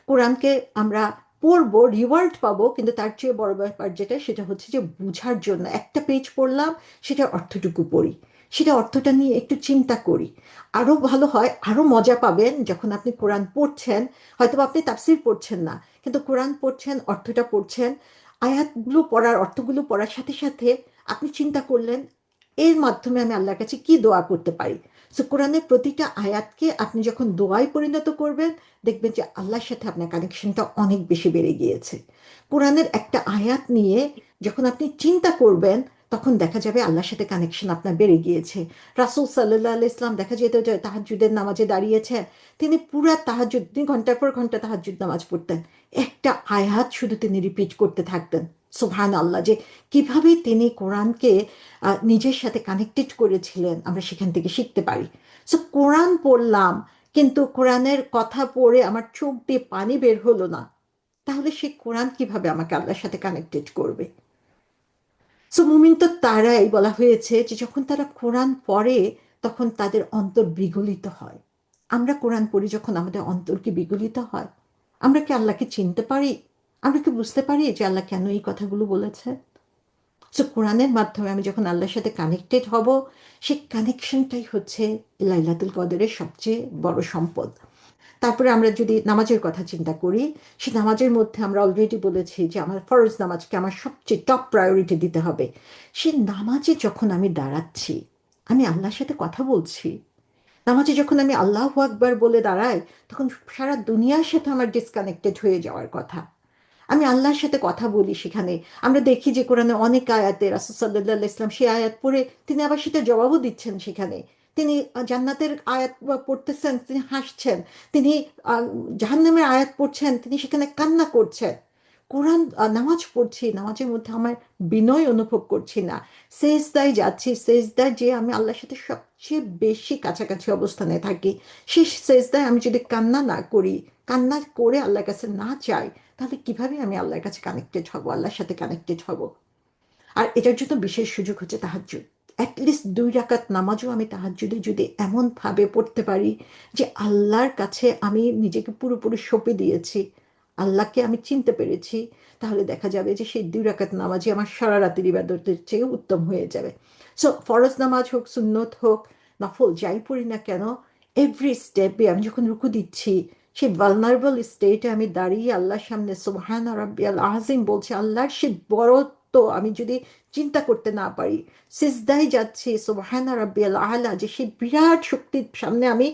কোরআনকে আমরা পড়বো, রিওয়ার্ড পাবো, কিন্তু তার চেয়ে বড় ব্যাপার যেটা, সেটা হচ্ছে যে বুঝার জন্য একটা পেজ পড়লাম, সেটার অর্থটুকু পড়ি, সেটা অর্থটা নিয়ে একটু চিন্তা করি। আরো ভালো হয়, আরো মজা পাবেন যখন আপনি কোরআন পড়ছেন। হয়তো আপনি তাফসীর পড়ছেন না, কিন্তু কোরআন পড়ছেন, অর্থটা পড়ছেন, আয়াতগুলো পড়ার, অর্থগুলো পড়ার সাথে সাথে আপনি চিন্তা করলেন এর মাধ্যমে আমি আল্লাহর কাছে কি দোয়া করতে পারি। সো কোরআনের প্রতিটা আয়াতকে আপনি যখন দোয়ায় পরিণত করবেন, দেখবেন যে আল্লাহর সাথে আপনার কানেকশনটা অনেক বেশি বেড়ে গিয়েছে। কোরআনের একটা আয়াত নিয়ে যখন আপনি চিন্তা করবেন, তখন দেখা যাবে আল্লাহর সাথে কানেকশন আপনার বেড়ে গিয়েছে। রাসূল সাল্লাল্লাহু আলাইহি ইসলাম দেখা যেত যে তাহাজ্জুদের নামাজে দাঁড়িয়েছে, তিনি পুরা তাহাজ্জুদ, তিনি ঘন্টার পর ঘন্টা তাহাজ্জুদ নামাজ পড়তেন, একটা আয়াত শুধু তিনি রিপিট করতে থাকতেন। সুবহান আল্লাহ, যে কিভাবে তিনি কোরআনকে নিজের সাথে কানেক্টেড করেছিলেন, আমরা সেখান থেকে শিখতে পারি। সো কোরআন পড়লাম, কিন্তু কোরআনের কথা পড়ে আমার চোখ দিয়ে পানি বের হলো না, তাহলে সে কোরআন কিভাবে আমাকে আল্লাহর সাথে কানেক্টেড করবে? সো মুমিন তো তারাই, বলা হয়েছে যে যখন তারা কোরআন পড়ে, তখন তাদের অন্তর বিগলিত হয়। আমরা কোরআন পড়ি যখন আমাদের অন্তর কি বিগলিত হয়? আমরা কি আল্লাহকে চিনতে পারি? আমরা কি বুঝতে পারি যে আল্লাহ কেন এই কথাগুলো বলেছে? সো কোরআনের মাধ্যমে আমি যখন আল্লাহর সাথে কানেক্টেড হব, সেই কানেকশনটাই হচ্ছে লাইলাতুল কদরের সবচেয়ে বড় সম্পদ। তারপরে আমরা যদি নামাজের কথা চিন্তা করি, সে নামাজের মধ্যে আমরা অলরেডি বলেছি যে আমার ফরজ নামাজকে আমার সবচেয়ে টপ প্রায়োরিটি দিতে হবে। সে নামাজে যখন আমি দাঁড়াচ্ছি, আমি আল্লাহর সাথে কথা বলছি। নামাজে যখন আমি আল্লাহু আকবার বলে দাঁড়াই, তখন সারা দুনিয়ার সাথে আমার ডিসকানেক্টেড হয়ে যাওয়ার কথা। আমি আল্লাহর সাথে কথা বলি সেখানে। আমরা দেখি যে কোরআনে অনেক আয়াতে রাসূল সাল্লাল্লাহু আলাইহি ওয়াসাল্লাম সেই আয়াত পড়ে তিনি আবার সেটা জবাবও দিচ্ছেন সেখানে। তিনি জান্নাতের আয়াত পড়তেছেন, তিনি হাসছেন। তিনি জাহান্নামের আয়াত পড়ছেন, তিনি সেখানে কান্না করছেন। কোরআন নামাজ পড়ছি, নামাজের মধ্যে আমার বিনয় অনুভব করছি না, সেজদায় যাচ্ছি, সেজদায় যে আমি আল্লাহর সাথে সবচেয়ে বেশি কাছাকাছি অবস্থানে থাকি, সেই সেজদায় আমি যদি কান্না না করি, কান্না করে আল্লাহর কাছে না চাই, তাহলে কিভাবে আমি আল্লাহর কাছে কানেক্টেড হব, আল্লাহর সাথে কানেক্টেড হব? আর এটার জন্য বিশেষ সুযোগ হচ্ছে তাহাজ্জুদ। অ্যাটলিস্ট 2 রাকাত নামাজও আমি তাহাজ্জুদে যদি এমন ভাবে পড়তে পারি যে আল্লাহর কাছে আমি নিজেকে পুরোপুরি সঁপে দিয়েছি, আল্লাহকে আমি চিনতে পেরেছি, তাহলে দেখা যাবে যে সেই 2 রাকাত নামাজই আমার সারা রাতের ইবাদতের চেয়ে উত্তম হয়ে যাবে। সো ফরজ নামাজ হোক, সুন্নত হোক, নফল যাই পড়ি না কেন, এভরি স্টেপে আমি যখন রুকু দিচ্ছি, সেই ভালনারেবল স্টেটে আমি দাঁড়িয়ে আল্লাহর সামনে সুবহান রাব্বিয়াল আযীম বলছি, আল্লাহর সে বড়ত্ব আমি যদি চিন্তা করতে না পারি, সিজদায় যাচ্ছি সুবহান রাব্বিয়াল আলা, যে সেই বিরাট শক্তির সামনে আমি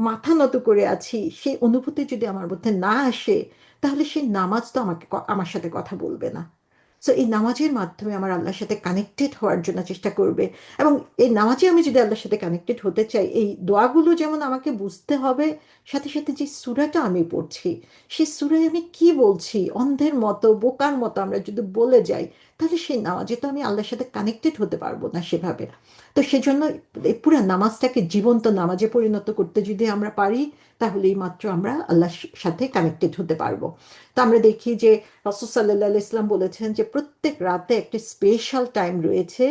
মাথা নত করে আছি, সেই অনুভূতি যদি আমার মধ্যে না আসে, তাহলে সেই নামাজ তো আমাকে আমার সাথে কথা বলবে না। সো এই নামাজের মাধ্যমে আমার আল্লাহর সাথে কানেক্টেড হওয়ার জন্য চেষ্টা করবে। এবং এই নামাজে আমি যদি আল্লাহর সাথে কানেক্টেড হতে চাই, এই দোয়াগুলো যেমন আমাকে বুঝতে হবে, সাথে সাথে যে সূরাটা আমি পড়ছি, সেই সূরায় আমি কি বলছি, অন্ধের মতো বোকার মতো আমরা যদি বলে যাই, তাহলে সেই নামাজে তো আমি আল্লাহর সাথে কানেক্টেড হতে পারবো না সেভাবে। তো সেজন্য এই পুরো নামাজটাকে জীবন্ত নামাজে পরিণত করতে যদি আমরা পারি, তাহলেই মাত্র আমরা আল্লাহর সাথে কানেক্টেড হতে পারবো। তো আমরা দেখি যে রাসূল সাল্লাল্লাহু আলাইহি ওয়াসাল্লাম বলেছেন যে প্রত্যেক রাতে একটি স্পেশাল টাইম রয়েছে,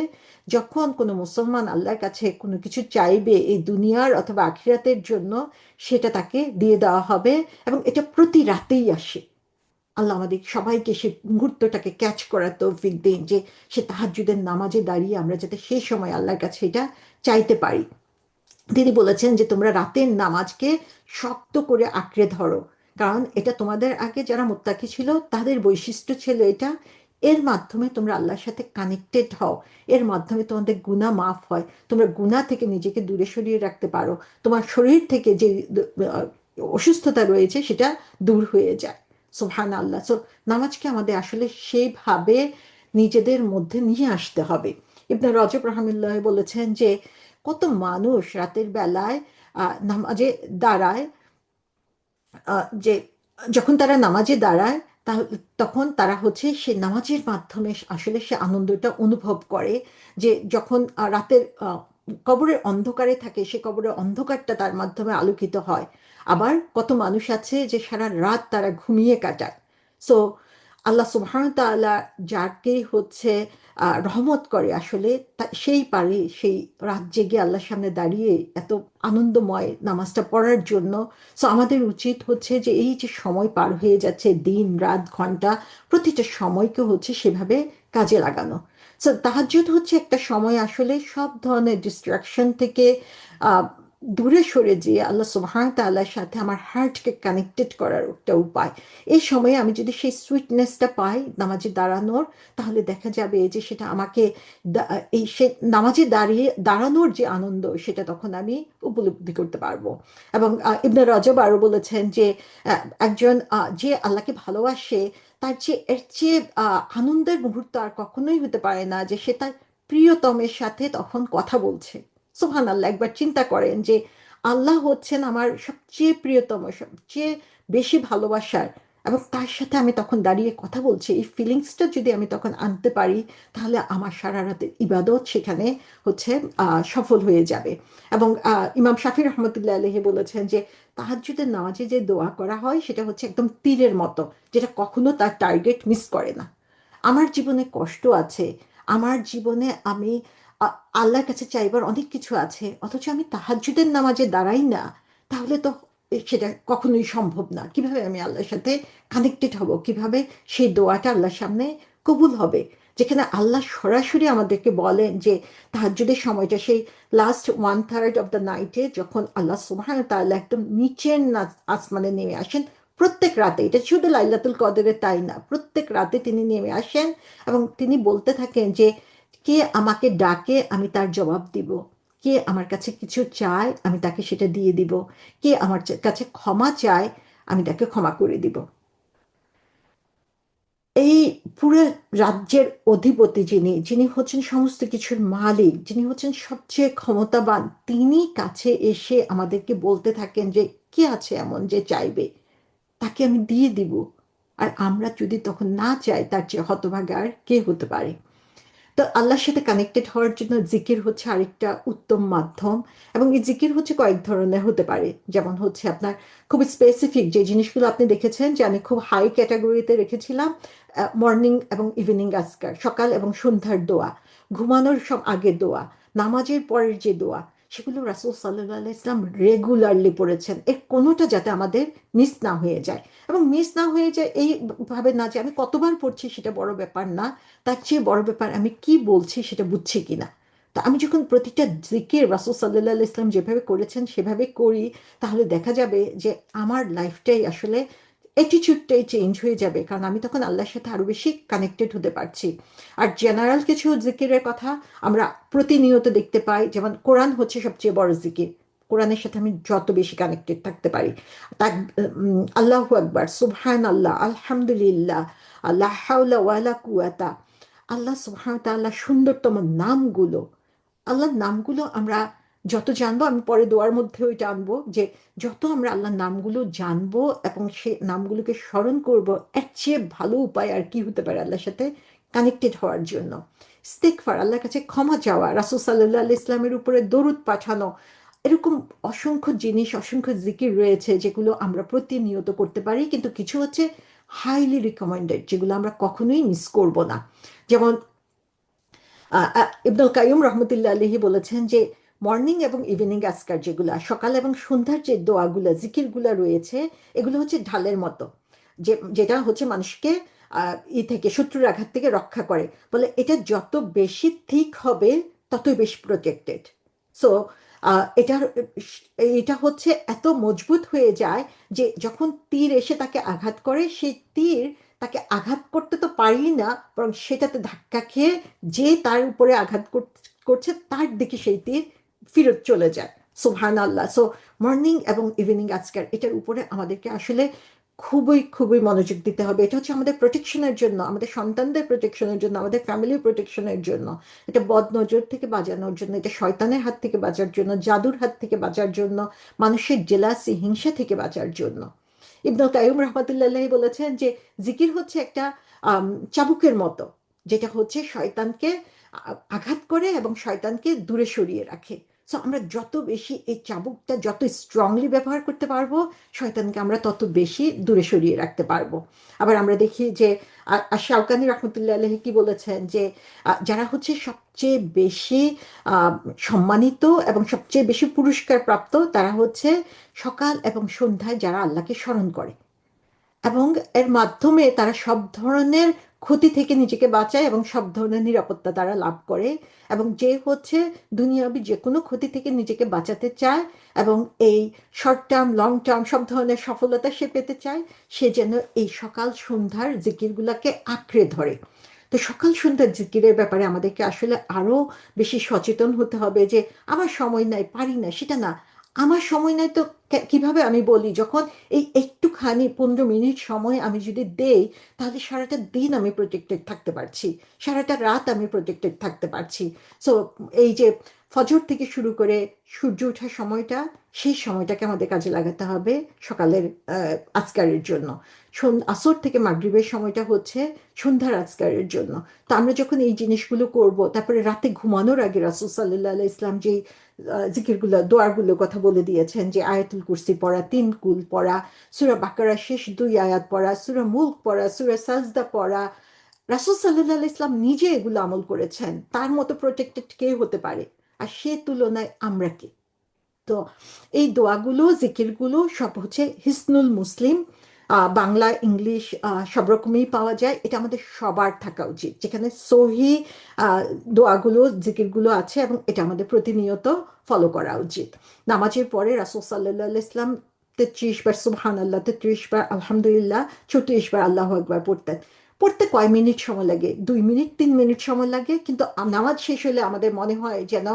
যখন কোনো মুসলমান আল্লাহর কাছে কোনো কিছু চাইবে এই দুনিয়ার অথবা আখিরাতের জন্য, সেটা তাকে দিয়ে দেওয়া হবে, এবং এটা প্রতি রাতেই আসে। আল্লাহ আমাদের সবাইকে সে মুহূর্তটাকে ক্যাচ করার তৌফিক দিন, যে সে তাহাজ্জুদের নামাজে দাঁড়িয়ে আমরা যাতে সেই সময় আল্লাহর কাছে এটা চাইতে পারি। তিনি বলেছেন যে তোমরা রাতের নামাজকে শক্ত করে আঁকড়ে ধরো, কারণ এটা তোমাদের আগে যারা মুত্তাকি ছিল তাদের বৈশিষ্ট্য ছিল এটা। এর মাধ্যমে তোমরা আল্লাহর সাথে কানেক্টেড হও, এর মাধ্যমে তোমাদের গুনাহ মাফ হয়, তোমরা গুনাহ থেকে নিজেকে দূরে সরিয়ে রাখতে পারো, তোমার শরীর থেকে যে আহ, অসুস্থতা রয়েছে সেটা দূর হয়ে যায়। সুবহান আল্লাহ। সো নামাজকে আমাদের আসলে সেইভাবে নিজেদের মধ্যে নিয়ে আসতে হবে। ইবনে রজব রাহমাতুল্লাহ বলেছেন যে কত মানুষ রাতের বেলায় নামাজে দাঁড়ায়, যে যখন তারা নামাজে দাঁড়ায় তাহলে তখন তারা হচ্ছে সে নামাজের মাধ্যমে আসলে সে আনন্দটা অনুভব করে, যে যখন রাতের কবরের অন্ধকারে থাকে সে কবরের অন্ধকারটা তার মাধ্যমে আলোকিত হয়। আবার কত মানুষ আছে যে সারা রাত তারা ঘুমিয়ে কাটায়। সো আল্লাহ সুবহানাহু ওয়া তাআলা যাকে হচ্ছে রহমত করে আসলে সেই পারে সেই রাত জেগে আল্লাহর সামনে দাঁড়িয়ে এত আনন্দময় নামাজটা পড়ার জন্য। সো আমাদের উচিত হচ্ছে যে এই যে সময় পার হয়ে যাচ্ছে, দিন রাত ঘন্টা, প্রতিটা সময়কে হচ্ছে সেভাবে কাজে লাগানো। সো তাহাজ্জুদ হচ্ছে একটা সময় আসলে সব ধরনের ডিস্ট্রাকশন থেকে আহ দূরে সরে যেয়ে আল্লাহ সুবহানাহু ওয়া তাআলার সাথে আমার হার্টকে কানেক্টেড করার একটা উপায়। এই সময়ে আমি যদি সেই সুইটনেসটা পাই নামাজে দাঁড়ানোর, তাহলে দেখা যাবে যে সেটা আমাকে এই সে নামাজে দাঁড়ানোর যে আনন্দ সেটা তখন আমি উপলব্ধি করতে পারবো। এবং ইবনে রজব আরো বলেছেন যে একজন যে আল্লাহকে ভালোবাসে তার চেয়ে এর চেয়ে আনন্দের মুহূর্ত আর কখনোই হতে পারে না যে সে তার প্রিয়তমের সাথে তখন কথা বলছে। সুবহান আল্লাহ, একবার চিন্তা করেন যে আল্লাহ হচ্ছেন আমার সবচেয়ে প্রিয়তম, সবচেয়ে বেশি ভালোবাসার, এবং তার সাথে আমি তখন দাঁড়িয়ে কথা বলছি। এই ফিলিংসটা যদি আমি তখন আনতে পারি, তাহলে আমার সারা রাতের ইবাদত সেখানে হচ্ছে সফল হয়ে যাবে। এবং ইমাম শাফি রহমতুল্লাহ আলাইহি বলেছেন যে তাহাজ্জুদের নামাজে যে দোয়া করা হয় সেটা হচ্ছে একদম তীরের মতো, যেটা কখনো তার টার্গেট মিস করে না। আমার জীবনে কষ্ট আছে, আমার জীবনে আমি আল্লাহর কাছে চাইবার অনেক কিছু আছে, অথচ আমি তাহাজ্জুদের নামাজে দাঁড়াই না, তাহলে তো সেটা কখনোই সম্ভব না। কিভাবে আমি আল্লাহর সাথে কানেক্টেড হব, কিভাবে সেই দোয়াটা আল্লাহর সামনে কবুল হবে, যেখানে আল্লাহ সরাসরি আমাদেরকে বলেন যে তাহাজ্জুদের সময়টা সেই লাস্ট 1/3 অফ দ্য নাইটে, যখন আল্লাহ সুবহানাহু ওয়া তাআলা একদম নিচের আসমানে নেমে আসেন প্রত্যেক রাতে। এটা শুধু লাইলাতুল কদরে তাই না, প্রত্যেক রাতে তিনি নেমে আসেন এবং তিনি বলতে থাকেন যে কে আমাকে ডাকে আমি তার জবাব দিব, কে আমার কাছে কিছু চায় আমি তাকে সেটা দিয়ে দিব, কে আমার কাছে ক্ষমা চায় আমি তাকে ক্ষমা করে দিব। এই পুরো রাজ্যের অধিপতি যিনি, যিনি হচ্ছেন সমস্ত কিছুর মালিক, যিনি হচ্ছেন সবচেয়ে ক্ষমতাবান, তিনি কাছে এসে আমাদেরকে বলতে থাকেন যে কে আছে এমন যে চাইবে, তাকে আমি দিয়ে দিব। আর আমরা যদি তখন না চাই, তার চেয়ে হতভাগা আর কে হতে পারে। তো আল্লাহর সাথে কানেক্টেড হওয়ার জন্য জিকির হচ্ছে আরেকটা উত্তম মাধ্যম। এবং এই জিকির হচ্ছে কয়েক ধরনের হতে পারে। যেমন হচ্ছে আপনার খুব স্পেসিফিক যে জিনিসগুলো আপনি দেখেছেন যে আমি খুব হাই ক্যাটাগরিতে রেখেছিলাম, মর্নিং এবং ইভিনিং আজকার, সকাল এবং সন্ধ্যার দোয়া, ঘুমানোর সব আগে দোয়া, নামাজের পরের যে দোয়া, সেগুলো রাসূল সাল্লাল্লাহু আলাইহি ওয়াসাল্লাম রেগুলারলি পড়েছেন। এর কোনোটা যাতে আমাদের মিস না হয়ে যায়। এবং মিস না হয়ে যায় এইভাবে না যে আমি কতবার পড়ছি সেটা বড় ব্যাপার না, তার চেয়ে বড় ব্যাপার আমি কি বলছি সেটা বুঝছি কিনা। তা আমি যখন প্রতিটা জিকির রাসূল সাল্লাল্লাহু আলাইহি ওয়াসাল্লাম যেভাবে করেছেন সেভাবে করি, তাহলে দেখা যাবে যে আমার লাইফটাই আসলে অ্যাটিটিউডটাই চেঞ্জ হয়ে যাবে, কারণ আমি তখন আল্লাহর সাথে আরো বেশি কানেক্টেড হতে পারছি। আর জেনারেল কিছু জিকিরের কথা আমরা প্রতিনিয়ত দেখতে পাই, যেমন কোরআন হচ্ছে সবচেয়ে বড় জিকির। কোরআনের সাথে আমি যত বেশি কানেক্টেড থাকতে পারি, তার আল্লাহু আকবার, সুবহান আল্লাহ, আলহামদুলিল্লাহ, লা হাওলা ওয়ালা কুওয়াতা, আল্লাহ সুবহানাহু ওয়া তাআলার সুন্দরতম নামগুলো, আল্লাহর নামগুলো আমরা যত জানবো, আমি পরে দোয়ার মধ্যে ওইটা আনবো, যে যত আমরা আল্লাহর নামগুলো জানবো এবং সে নামগুলোকে স্মরণ করব, এর চেয়ে ভালো উপায় আর কি হতে পারে আল্লাহর সাথে কানেক্টেড হওয়ার জন্য। ইস্তেগফার, আল্লাহর কাছে ক্ষমা চাওয়া, রাসূল সাল্লাল্লাহু আলাইহি ইসলামের উপরে দরুদ পাঠানো, এরকম অসংখ্য জিনিস, অসংখ্য জিকির রয়েছে যেগুলো আমরা প্রতিনিয়ত করতে পারি, কিন্তু কিছু হচ্ছে হাইলি রিকমেন্ডেড যেগুলো আমরা কখনোই মিস করব না। যেমন ইবনুল কাইয়ুম রহমতুল্লাহ আলাইহি বলেছেন যে মর্নিং এবং ইভিনিং আজকার যেগুলা, সকাল এবং সন্ধ্যার যে দোয়াগুলা জিকিরগুলা রয়েছে, এগুলো হচ্ছে ঢালের মতো। যেটা হচ্ছে মানুষকে থেকে শত্রুর আঘাত থেকে রক্ষা করে। বলে এটা যত বেশি থিক হবে ততই বেশি প্রোটেক্টেড। সো এটা এটা হচ্ছে এত মজবুত হয়ে যায় যে যখন তীর এসে তাকে আঘাত করে, সেই তীর তাকে আঘাত করতে তো পারি না, বরং সেটাতে ধাক্কা খেয়ে যে তার উপরে আঘাত করছে তার দিকে সেই তীর ফিরত চলে যায়। সুবহান আল্লাহ। সো মর্নিং এবং ইভিনিং আজকার এটার উপরে আমাদেরকে আসলে খুবই খুবই মনোযোগ দিতে হবে। এটা হচ্ছে আমাদের প্রোটেকশনের জন্য, আমাদের সন্তানদের প্রোটেকশনের জন্য, আমাদের ফ্যামিলি প্রোটেকশনের জন্য, এটা বদ নজর থেকে বাঁচানোর জন্য, এটা শয়তানের হাত থেকে বাঁচার জন্য, জাদুর হাত থেকে বাঁচার জন্য, মানুষের জেলাসি হিংসা থেকে বাঁচার জন্য। ইবনুল কাইয়ুম রহমতুল্লাহ বলেছেন যে জিকির হচ্ছে একটা আম, চাবুকের মতো, যেটা হচ্ছে শয়তানকে আঘাত করে এবং শয়তানকে দূরে সরিয়ে রাখে। সো আমরা যত বেশি এই চাবুকটা যত স্ট্রংলি ব্যবহার করতে পারবো, শয়তানকে আমরা তত বেশি দূরে সরিয়ে রাখতে পারবো। আবার আমরা দেখি যে শাওকানি রহমতুল্লাহ আলাইহি কি বলেছেন যে যারা হচ্ছে সবচেয়ে বেশি আহ, সম্মানিত এবং সবচেয়ে বেশি পুরস্কার প্রাপ্ত, তারা হচ্ছে সকাল এবং সন্ধ্যায় যারা আল্লাহকে স্মরণ করে এবং এর মাধ্যমে তারা সব ধরনের ক্ষতি থেকে নিজেকে বাঁচায় এবং সব ধরনের নিরাপত্তা তারা লাভ করে। এবং যে হচ্ছে দুনিয়াবি যে কোনো ক্ষতি থেকে নিজেকে বাঁচাতে চায় এবং এই শর্ট টার্ম লং টার্ম সব ধরনের সফলতা সে পেতে চায়, সে যেন এই সকাল সন্ধ্যার জিকিরগুলোকে আঁকড়ে ধরে। তো সকাল সন্ধ্যার জিকিরের ব্যাপারে আমাদেরকে আসলে আরো বেশি সচেতন হতে হবে যে আমার সময় নাই, পারি না, সেটা না। আমার সময় নাই তো কিভাবে আমি বলি, যখন এই একটুখানি 15 মিনিট সময় আমি যদি দেই, তাহলে সারাটা দিন আমি প্রোটেক্টেড থাকতে পারছি, সারাটা রাত আমি প্রোটেক্টেড থাকতে পারছি। সো এই যে ফজর থেকে শুরু করে সূর্য ওঠার সময়টা, সেই সময়টাকে আমাদের কাজে লাগাতে হবে সকালের আজকারের জন্য। আসর থেকে মাগরিবের সময়টা হচ্ছে সন্ধ্যার আজকারের জন্য। তো আমরা যখন এই জিনিসগুলো করব, তারপরে রাতে ঘুমানোর আগে রাসূল সাল্লাল্লাহু আলাইহি ইসলাম যে জিকিরগুলো দোয়ারগুলো কথা বলে দিয়েছেন, যে আয়াতুল কুরসি পড়া, 3 কুল পড়া, সূরা বাকারার শেষ 2 আয়াত পড়া, সূরা মুলক পড়া, সূরা সাজদা পড়া। রাসূল সাল্লাল্লাহু আলাইহি ইসলাম নিজে এগুলো আমল করেছেন, তার মতো প্রোটেক্টেড কে হতে পারে? আর সে তুলনায় আমরা কে? তো এই দোয়াগুলো জিকিরগুলো সব হচ্ছে হিসনুল মুসলিম, বাংলা ইংলিশ সব রকমই পাওয়া যায়। এটা আমাদের সবার থাকা উচিত, যেখানে সহি আহ, দোয়াগুলো জিকিরগুলো আছে, এবং এটা আমাদের প্রতিনিয়ত ফলো করা উচিত। নামাজের পরে রাসূল সাল্লাল্লাহু আলাইহি ওয়াসাল্লাম 33 বার সুবহান আল্লাহ, 33 বার আলহামদুলিল্লাহ, 34 বার আল্লাহ আকবার পড়তেন। পড়তে কয় মিনিট সময় লাগে? 2 মিনিট 3 মিনিট সময় লাগে, কিন্তু নামাজ শেষ হলে আমাদের মনে হয় যেন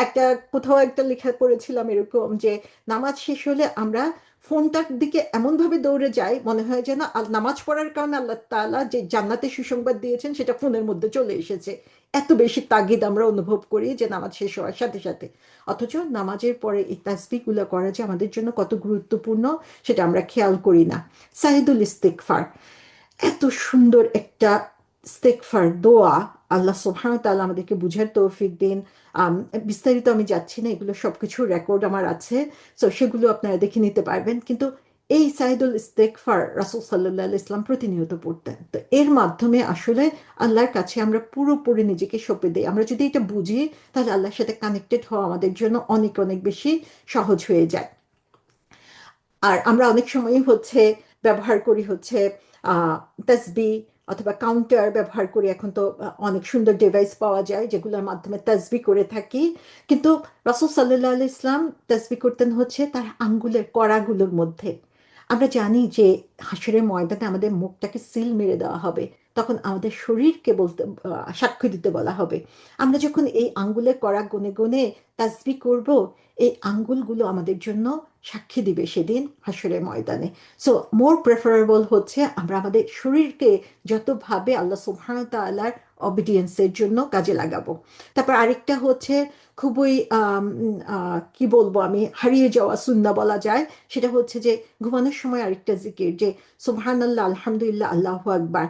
একটা কোথাও একটা লেখা পড়েছিলাম এরকম যে নামাজ শেষ হলে আমরা ফোনটার দিকে এমন ভাবে দৌড়ে যাই, মনে হয় যেন নামাজ পড়ার কারণে আল্লাহ তাআলা যে জান্নাতে সুসংবাদ দিয়েছেন সেটা ফোনের মধ্যে চলে এসেছে। এত বেশি তাগিদ আমরা অনুভব করি যে নামাজ শেষ হওয়ার সাথে সাথে। অথচ নামাজের পরে এই তাসবিহগুলো করা যে আমাদের জন্য কত গুরুত্বপূর্ণ, সেটা আমরা খেয়াল করি না। সাইদুল ইস্তিগফার, এত সুন্দর একটা ইস্তেগফার দোয়া, আল্লাহ সুবহানাহু ওয়া তাআলা আমাদেরকে বুঝার তৌফিক দিন। আম, বিস্তারিত আমি যাচ্ছি না, এগুলো সবকিছু রেকর্ড আমার আছে, তো সেগুলো আপনারা দেখে নিতে পারবেন। কিন্তু এই সাইদুল ইস্তেগফার রাসূল সাল্লাল্লাহু আলাইহি ওয়াসাল্লাম প্রতিনিয়ত পড়তেন। তো এর মাধ্যমে আসলে আল্লাহর কাছে আমরা পুরোপুরি নিজেকে সঁপে দিই। আমরা যদি এটা বুঝি, তাহলে আল্লাহর সাথে কানেক্টেড হওয়া আমাদের জন্য অনেক অনেক বেশি সহজ হয়ে যায়। আর আমরা অনেক সময়ই হচ্ছে ব্যবহার করি হচ্ছে আহ তাসবি অথবা কাউন্টার ব্যবহার করি। এখন তো অনেক সুন্দর ডিভাইস পাওয়া যায় যেগুলোর মাধ্যমে তাসবি করে থাকি। কিন্তু রাসূল সাল্লাল্লাহু আলাইহি ইসলাম তাসবি করতেন হচ্ছে তার আঙ্গুলের কড়াগুলোর মধ্যে। আমরা জানি যে হাসরের ময়দানে আমাদের মুখটাকে সিল মেরে দেওয়া হবে, তখন আমাদের শরীরকে বলতে সাক্ষ্য দিতে বলা হবে। আমরা যখন এই আঙ্গুলের কড়া গুনে গুনে তাসবি করব, এই আঙ্গুলগুলো আমাদের জন্য সাক্ষী দিবে সেদিন হাসরের ময়দানে। সো মোর প্রেফারেবল হচ্ছে আমরা আমাদের শরীরকে যতভাবে আল্লাহ সুবহানাহু ওয়া তাআলার অবিডিয়েন্সের জন্য কাজে লাগাবো। তারপর আরেকটা হচ্ছে খুবই কি বলবো, আমি হারিয়ে যাওয়া সুন্নাহ বলা যায়, সেটা হচ্ছে যে ঘুমানোর সময় আরেকটা জিকির, যে সুবহানাল্লাহ আলহামদুলিল্লাহ আল্লাহু আকবার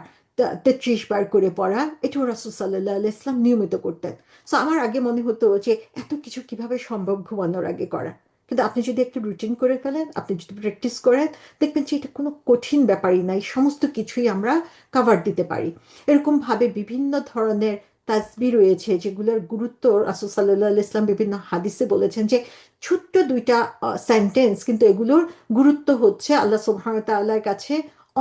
33 বার করে পড়া। এটাও রাসূল সাল্লাল্লাহু আলাইহি ওয়াসাল্লাম নিয়মিত করতেন। সো আমার আগে মনে হতো যে এত কিছু কিভাবে সম্ভব ঘুমানোর আগে করা, কিন্তু আপনি যদি একটু রুটিন করে ফেলেন, আপনি যদি প্র্যাকটিস করেন, দেখবেন যে এটা কোনো কঠিন ব্যাপারই নাই, সমস্ত কিছুই আমরা কাভার দিতে পারি। এরকম ভাবে বিভিন্ন ধরনের তাসবিহ রয়েছে, যেগুলোর গুরুত্ব রাসূল সাল্লাল্লাহু আলাইহি ইসলাম বিভিন্ন হাদিসে বলেছেন যে ছোট্ট দুইটা সেন্টেন্স, কিন্তু এগুলোর গুরুত্ব হচ্ছে আল্লাহ সুবহানাহু ওয়া তাআলার কাছে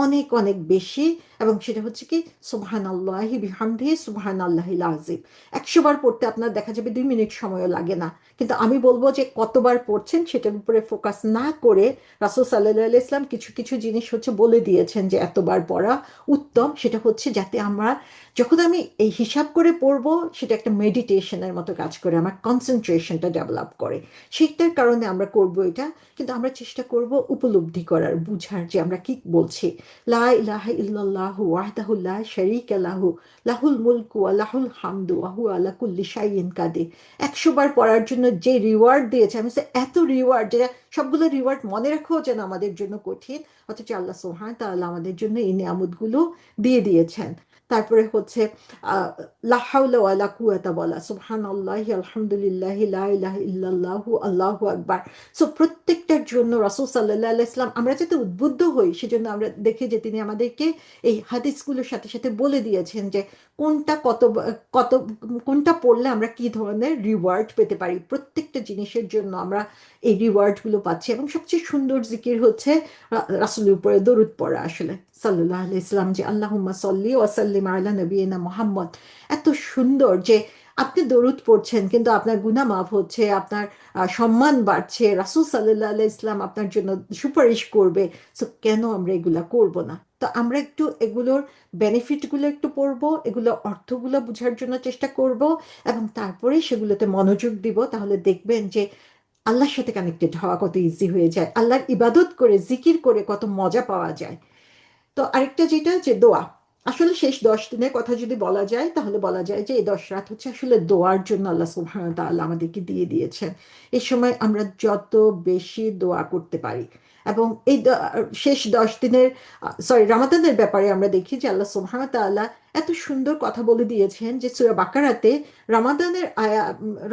অনেক অনেক বেশি। এবং সেটা হচ্ছে কি, সুবহানাল্লাহি বিহামদিহি সুবহানাল্লাহিল আযীম। 100 বার পড়তে আপনার দেখা যাবে 2 মিনিট সময়ও লাগে না। কিন্তু আমি বলবো যে কতবার পড়ছেন সেটার উপরে ফোকাস না করে রাসূল সাল্লাল্লাহু আলাইহি ইসলাম কিছু কিছু জিনিস হচ্ছে বলে দিয়েছেন যে এতবার পড়া উত্তম। সেটা হচ্ছে যাতে আমরা, যখন আমি এই হিসাব করে পড়বো, সেটা একটা মেডিটেশনের মতো কাজ করে, আমার কনসেন্ট্রেশনটা ডেভেলপ করে। সেটার কারণে আমরা করব এটা। কিন্তু আমরা চেষ্টা করব উপলব্ধি করার, বুঝার যে আমরা কি বলছি। লা ইলাহা ইল্লাল্লাহু ওয়াহদাহু লা শারীকা লাহু লাহুল মুলকু ওয়া লাহুল হামদু ওয়া হুয়া আলা কুল্লি শাইইন কাদির। 100 বার পড়ার জন্য যে রিওয়ার্ড দিয়েছে, আমি বলছি, এত রিওয়ার্ড, যেটা সবগুলো রিওয়ার্ড মনে রাখাও যেন আমাদের জন্য কঠিন, অথচ আল্লাহ সুবহানাহু ওয়া তাআলা আমাদের জন্য এই নিয়ামতগুলো দিয়ে দিয়েছেন। তারপরে হচ্ছে লা হাওলা ওয়ালা কুওয়াতা বলা, সুবহানাল্লাহি আলহামদুলিল্লাহি লা ইলাহা ইল্লাল্লাহু আল্লাহু আকবার। সো প্রত্যেকটার জন্য রাসূল সাল্লাল্লাহু আলাইহি সাল্লাম, আমরা যাতে উদ্বুদ্ধ হই সেজন্য আমরা দেখি যে তিনি আমাদেরকে এই হাদিসগুলোর সাথে সাথে বলে দিয়েছেন যে কোনটা কত কোনটা পড়লে আমরা কি ধরনের রিওয়ার্ড পেতে পারি। প্রত্যেকটা জিনিসের জন্য আমরা এই রিওয়ার্ডগুলো পাচ্ছি। এবং সবচেয়ে সুন্দর জিকির হচ্ছে রাসূলের উপরে দরুদ পড়া। আসলে সাল্লাল্লাহু আলাইহি সাল্লাম যে আল্লাহুম্মা সাল্লি ওয়া সাল্লিম আলা নবিয়িনা মুহাম্মদ, এত সুন্দর যে আপনি দরুদ পড়ছেন কিন্তু আপনার গুনাহ মাফ হচ্ছে, আপনার সম্মান বাড়ছে, রাসূল সাল্লাল্লাহু আলাইহি ইসলাম আপনার জন্য সুপারিশ করবে। সো কেন আমরা এগুলা করব না? তো আমরা একটু এগুলোর বেনিফিটগুলো একটু পড়বো, এগুলো অর্থগুলো বোঝার জন্য চেষ্টা করব, এবং তারপরে সেগুলোতে মনোযোগ দিব। তাহলে দেখবেন যে আল্লাহর সাথে কানেক্টেড হওয়া কত ইজি হয়ে যায়, আল্লাহর ইবাদত করে জিকির করে কত মজা পাওয়া যায়। তো আরেকটা যেটা, যে দোয়া, আসলে শেষ 10 দিনের কথা যদি বলা যায় তাহলে বলা যায় যে এই 10 রাত হচ্ছে আসলে দোয়ার জন্য আল্লাহ সুবহানাহু ওয়া তাআলা আমাদেরকে দিয়ে দিয়েছেন। এই সময় আমরা যত বেশি দোয়া করতে পারি, এবং এই শেষ 10 দিনের, রমাদানের ব্যাপারে আমরা দেখি যে আল্লাহ সুবহানাহু ওয়া তাআলা এত সুন্দর কথা বলে দিয়েছেন যে সূরা বাকারাতে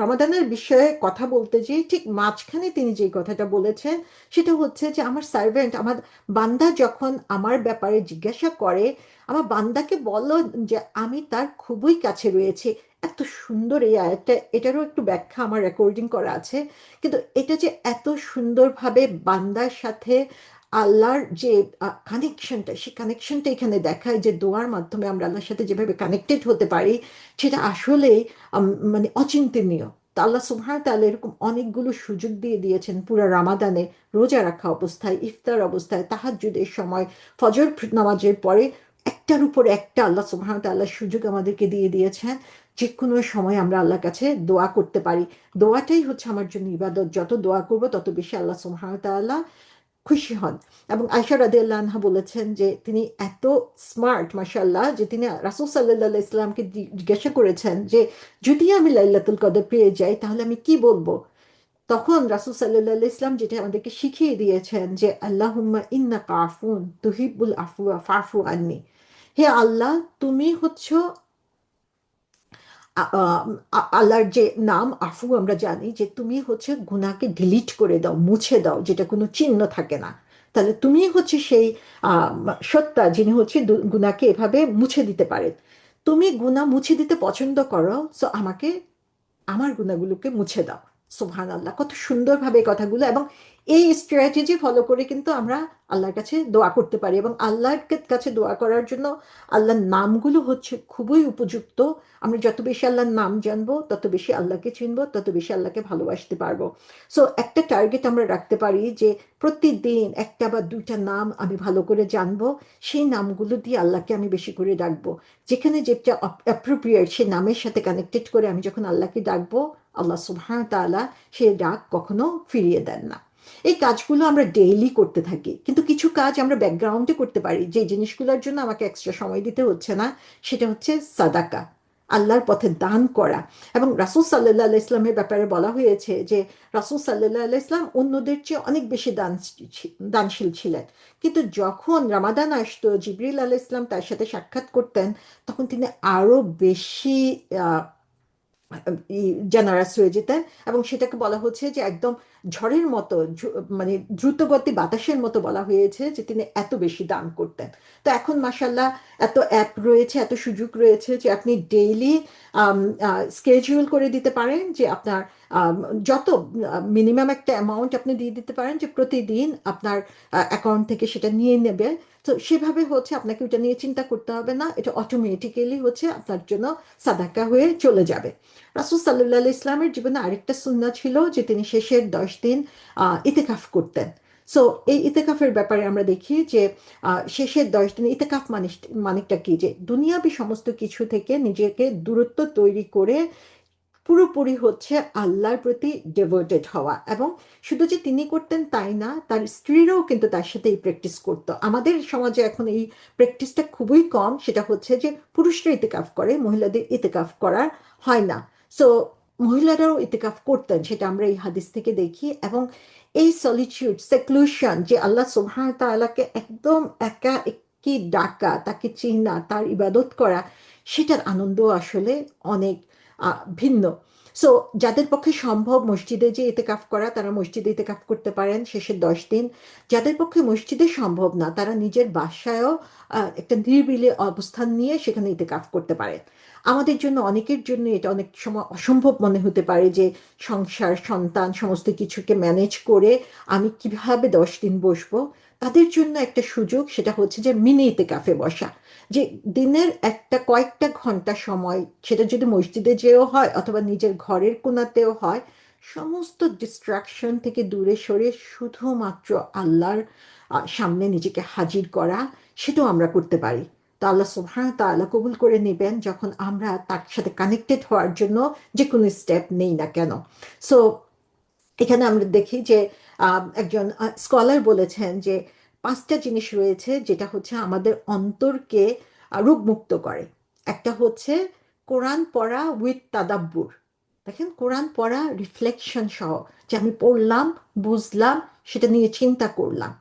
রমাদানের বিষয়ে কথা বলতে যে ঠিক মাঝখানে তিনি যে কথাটা বলেছেন, সেটা হচ্ছে যে আমার সার্ভেন্ট, আমার বান্দা যখন আমার ব্যাপারে জিজ্ঞাসা করে, আমার বান্দাকে বলো যে আমি তার খুবই কাছে রয়েছি। এত সুন্দর এই আয়াতটা, এটারও একটু ব্যাখ্যা আমার রেকর্ডিং করা আছে। কিন্তু এটা যে এত সুন্দরভাবে বান্দার সাথে আল্লাহর যে কানেকশনটা, সেই কানেকশনটা এখানে দেখায় যে দোয়ার মাধ্যমে আমরা আল্লাহর সাথে যেভাবে কানেক্টেড হতে পারি, সেটা আসলে মানে অচিন্তনীয়। তা আল্লাহ সুবহানাহু ওয়া তাআলা এরকম অনেকগুলো সুযোগ দিয়ে দিয়েছেন পুরো রামাদানে, রোজা রাখা অবস্থায়, ইফতার অবস্থায়, তাহাজ্জুদের সময়, ফজর নামাজের পরে, একটার উপর একটা আল্লাহ সুবহানাহু ওয়া তাআলা সুযোগ আমাদেরকে দিয়ে দিয়েছেন। যে কোনো সময় আমরা আল্লাহর কাছে দোয়া করতে পারি। দোয়াটাই হচ্ছে আমার জন্য ইবাদত, যত দোয়া করব তত বেশি আল্লাহ সুবহানাহু ওয়া তাআলা খুশি হন। এবং আয়েশা রাদিয়াল্লাহু আনহা বলেছেন যে তিনি এত স্মার্ট, মাশাআল্লাহ, যে তিনি রাসূল সাল্লাল্লাহু আলাইহি ইসলামকে জিজ্ঞাসা করেছেন যে যদি আমি লাইলাতুল কদর পেয়ে যাই তাহলে আমি কি বলবো। তখন রাসূল সাল্লাল্লাহু আলাইহি ইসলাম যেটা আমাদেরকে শিখিয়ে দিয়েছেন যে আল্লাহুম্মা ইন্নাকা আফুন তুহিব্বুল আফওয়া ফাফু আন্নি। হে আল্লাহ, তুমি হচ্ছ, আল্লাহর যে নাম আফু, আমরা জানি যে তুমি হচ্ছে গুনাহকে ডিলিট করে দাও, মুছে দাও, যেটা কোনো চিহ্ন থাকে না। তাহলে তুমি হচ্ছে সেই আহ, সত্তা যিনি হচ্ছে গুনাহকে এভাবে মুছে দিতে পারেন। তুমি গুনাহ মুছে দিতে পছন্দ করো, সো আমাকে আমার গুণাগুলোকে মুছে দাও। সুবহান আল্লাহ, কত সুন্দরভাবে এই কথাগুলো। এবং এই স্ট্র্যাটেজি ফলো করে কিন্তু আমরা আল্লাহর কাছে দোয়া করতে পারি, এবং আল্লাহর কাছে দোয়া করার জন্য আল্লাহর নামগুলো হচ্ছে খুবই উপযুক্ত। আমরা যত বেশি আল্লাহর নাম জানবো তত বেশি আল্লাহকে চিনবো, তত বেশি আল্লাহকে ভালোবাসতে পারবো। সো একটা টার্গেট আমরা রাখতে পারি যে প্রতিদিন একটা বা দুইটা নাম আমি ভালো করে জানবো, সেই নামগুলো দিয়ে আল্লাহকে আমি বেশি করে ডাকবো। যেখানে যেটা অ্যাপ্রোপ্রিয়েট সে নামের সাথে কানেক্টেড করে আমি যখন আল্লাহকে ডাকবো, আল্লাহ সুবহানাহু তাআলা সে ডাক কখনো ফিরিয়ে দেন না। এই কাজগুলো আমরা ডেইলি করতে থাকি, কিন্তু কিছু কাজ আমরা ব্যাকগ্রাউন্ডে করতে পারি, যে জিনিসগুলোর জন্য আমাকে এক্সট্রা সময় দিতে হচ্ছে না। সেটা হচ্ছে সাদাকা, আল্লাহর পথে দান করা। এবং রাসূল সাল্লাল্লাহু আলাইহি ইসলামের ব্যাপারে বলা হয়েছে যে রাসূল সাল্লাল্লাহু আলাইহি ইসলাম অন্যদের চেয়ে অনেক বেশি দানশীল ছিলেন। কিন্তু যখন রামাদান আসতো, জিবরিল আলাইহিস সালাম তার সাথে সাক্ষাৎ করতেন, তখন তিনি আরো বেশি জেনারাস হয়ে যেতেন, এবং সেটাকে বলা হচ্ছে যে একদম ঝড়ের মতো, মানে দ্রুতগতি বাতাসের মতো বলা হয়েছে যে তিনি এত বেশি দান করতেন। তো এখন মাসাল্লাহ এত অ্যাপ রয়েছে, এত সুযোগ রয়েছে যে আপনি ডেইলি স্কেডিউল করে দিতে পারেন যে আপনার আম, যত মিনিমাম একটা অ্যামাউন্ট আপনি দিয়ে দিতে পারেন যে প্রতিদিন আপনার অ্যাকাউন্ট থেকে সেটা নিয়ে নেবে। তো সেভাবে হচ্ছে আপনাকে ওটা নিয়ে চিন্তা করতে হবে না, এটা অটোমেটিক্যালি হচ্ছে আপনার জন্য সাদাকা হয়ে চলে যাবে। রাসূল সাল্লাল্লাহু আলাইহি ইসলামের জীবনে আরেকটা সুন্নাহ ছিল যে তিনি শেষের 10 দিন ইতেকাফ করতেন। সো এই ইতেকাফের ব্যাপারে আমরা দেখি যে শেষের 10 দিন ইতেকাফ মানেটা কি, যে দুনিয়াবি সমস্ত কিছু থেকে নিজেকে দূরত্ব তৈরি করে পুরোপুরি হচ্ছে আল্লাহর প্রতি ডেভোটেড হওয়া। এবং শুধু যে তিনি করতেন তাই না, তার স্ত্রীরাও কিন্তু তার সাথে এই প্র্যাকটিস করতো। আমাদের সমাজে এখন এই প্র্যাকটিসটা খুবই কম, সেটা হচ্ছে যে পুরুষরা ইতিকাফ করে, মহিলাদের ইতিকাফ করা হয় না। সো মহিলারাও ইতিকাফ করতেন, সেটা আমরা এই হাদিস থেকে দেখি। এবং এই সলিটিউড সেক্লুশন, যে আল্লাহ সুবহানাহু ওয়া তাআলাকে একদম একা একই ডাকা, তাকে চিনা, তার ইবাদত করা, সেটার আনন্দ আসলে অনেক ভিন্ন। সো যাদের পক্ষে সম্ভব মসজিদে যে ইতেকাফ করা, তারা মসজিদে ইতেকাফ করতে পারেন শেষের 10 দিন। যাদের পক্ষে মসজিদে সম্ভব না, তারা নিজের বাসায়ও একটা নিরিবিলি অবস্থান নিয়ে সেখানে ইতেকাফ করতে পারেন। আমাদের জন্য, অনেকের জন্য এটা অনেক সময় অসম্ভব মনে হতে পারে যে সংসার, সন্তান, সমস্ত কিছুকে ম্যানেজ করে আমি কিভাবে 10 দিন বসবো। তাদের জন্য একটা সুযোগ, সেটা হচ্ছে যে মিনি ইতেকাফে বসা। যে দিনের একটা কয়েকটা ঘন্টা সময়, সেটা যদি মসজিদে যেও হয় অথবা নিজের ঘরের কোণাতেও হয়, সমস্ত ডিস্ট্রাকশন থেকে দূরে সরে শুধুমাত্র আল্লাহর সামনে নিজেকে হাজির করা, সেটাও আমরা করতে পারি। তো আল্লাহ সুবহানাহু ওয়া তাআলা কবুল করে নেবেন যখন আমরা তার সাথে কানেক্টেড হওয়ার জন্য যে কোনো স্টেপ নেই না কেন। সো এখানে আমরা দেখি যে একজন স্কলার বলেছেন যে 5টা জিনিস রয়েছে যেটা হচ্ছে আমাদের অন্তরকে রোগমুক্ত করে। একটা হচ্ছে কোরআন পড়া উইথ তাদাব্বুর। দেখেন, কোরআন পড়া রিফ্লেকশন সহ, যে আমি পড়লাম, বুঝলাম, সেটা নিয়ে চিন্তা করলাম।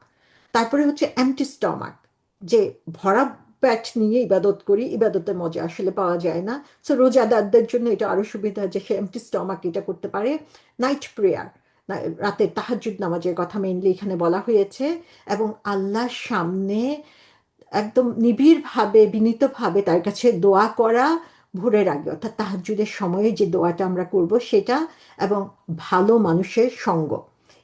তারপরে হচ্ছে এমটি স্টমাক, যে ভরা পেট নিয়ে ইবাদত করি, ইবাদতের মজা আসলে পাওয়া যায় না। সো রোজাদারদের জন্য এটা আরো সুবিধা যে সে এমটি স্টমাক এটা করতে পারে। নাইট প্রেয়ার, রাতের তাহাজ্জুদ নামাজের কথা মেইনলি এখানে বলা হয়েছে। এবং আল্লাহর সামনে একদম নিবিড়ভাবে, বিনীতভাবে তার কাছে দোয়া করা, ভোরের আগে অর্থাৎ তাহাজ্জুদের সময়ে যে দোয়াটা আমরা করব সেটা। এবং ভালো মানুষের সঙ্গ।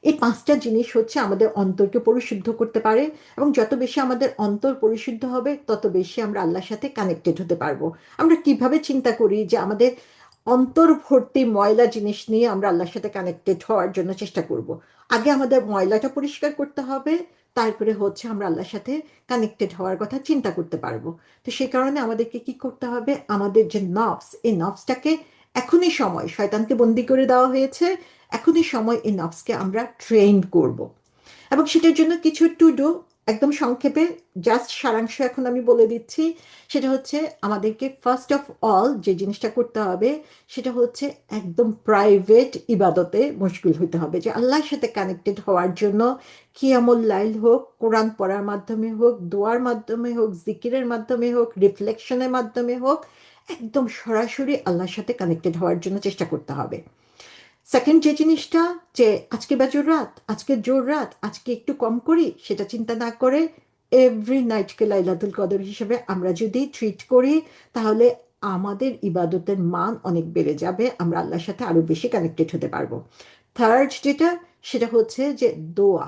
এই 5টা জিনিস হচ্ছে আমাদের অন্তরকে পরিশুদ্ধ করতে পারে। এবং যত বেশি আমাদের অন্তর পরিশুদ্ধ হবে, তত বেশি আমরা আল্লাহর সাথে কানেক্টেড হতে পারবো। আমরা কিভাবে চিন্তা করি যে আমাদের অন্তর ভর্তি ময়লা জিনিস নিয়ে আমরা আল্লাহর সাথে কানেক্টেড হওয়ার জন্য চেষ্টা করব। আগে আমাদের ময়লাটা পরিষ্কার করতে হবে, তারপরে হচ্ছে আমরা আল্লাহর সাথে কানেক্টেড হওয়ার কথা চিন্তা করতে পারবো। তো সেই কারণে আমাদেরকে কি করতে হবে, আমাদের যে নফস, এই নফসটাকে এখনই সময়, শয়তানকে বন্দি করে দেওয়া হয়েছে, এখনই সময় এই নফসকে আমরা ট্রেন করব। এবং সেটার জন্য কিছু টু ডু, একদম সংক্ষেপে জাস্ট সারাংশ এখন আমি বলে দিচ্ছি। সেটা হচ্ছে আমাদেরকে ফার্স্ট অফ অল যে জিনিসটা করতে হবে, সেটা হচ্ছে একদম প্রাইভেট ইবাদতে মশগুল হতে হবে, যে আল্লাহর সাথে কানেক্টেড হওয়ার জন্য কিয়ামুল লাইল হোক, কোরআন পড়ার মাধ্যমে হোক, দোয়ার মাধ্যমে হোক, জিকিরের মাধ্যমে হোক, রিফ্লেকশনের মাধ্যমে হোক, একদম সরাসরি আল্লাহর সাথে কানেক্টেড হওয়ার জন্য চেষ্টা করতে হবে। সেকেন্ড যে জিনিসটা, যে আজকে বেজোর রাত, আজকে জোর রাত, আজকে একটু কম করি, সেটা চিন্তা না করে এভরি নাইটকে লাইলাতুল কদর হিসেবে আমরা যদি ট্রিট করি, তাহলে আমাদের ইবাদতের মান অনেক বেড়ে যাবে, আমরা আল্লাহর সাথে আরো বেশি কানেক্টেড হতে পারবো। থার্ড যেটা, সেটা হচ্ছে যে দোয়া।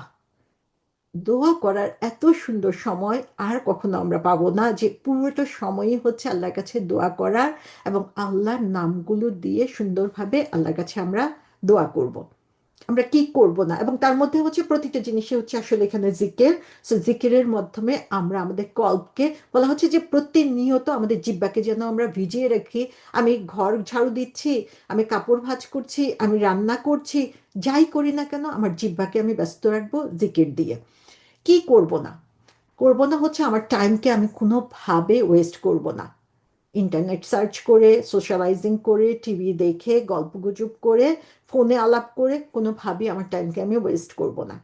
দোয়া করার এত সুন্দর সময় আর কখনো আমরা পাবো না, যে পুরোটা সময়ই হচ্ছে আল্লাহর কাছে দোয়া করার, এবং আল্লাহর নামগুলো দিয়ে সুন্দরভাবে আল্লাহর কাছে আমরা দোয়া করব। আমরা কি করব না, এবং তার মধ্যে হচ্ছে প্রতিটা জিনিসে হচ্ছে আসলে এখানে জিকির। সো জিকিরের মাধ্যমে আমরা আমাদের কল্পকে, বলা হচ্ছে যে প্রতিনিয়ত আমাদের জিহ্বাকে যেন আমরা ভিজিয়ে রাখি। আমি ঘর ঝাড়ু দিচ্ছি, আমি কাপড় ভাঁজ করছি, আমি রান্না করছি, যাই করি না কেন আমার জিহ্বাকে আমি ব্যস্ত রাখবো জিকির দিয়ে। কি করব না, করব না হচ্ছে আমার টাইমকে আমি কোনোভাবে ওয়েস্ট করব না। ইন্টারনেট সার্চ করে, সোশ্যালাইজিং করে, টিভি দেখে, গল্পগুজব করে, ফোনে আলাপ করে কোনোভাবেই আমার টাইমকে আমি ওয়েস্ট করব না।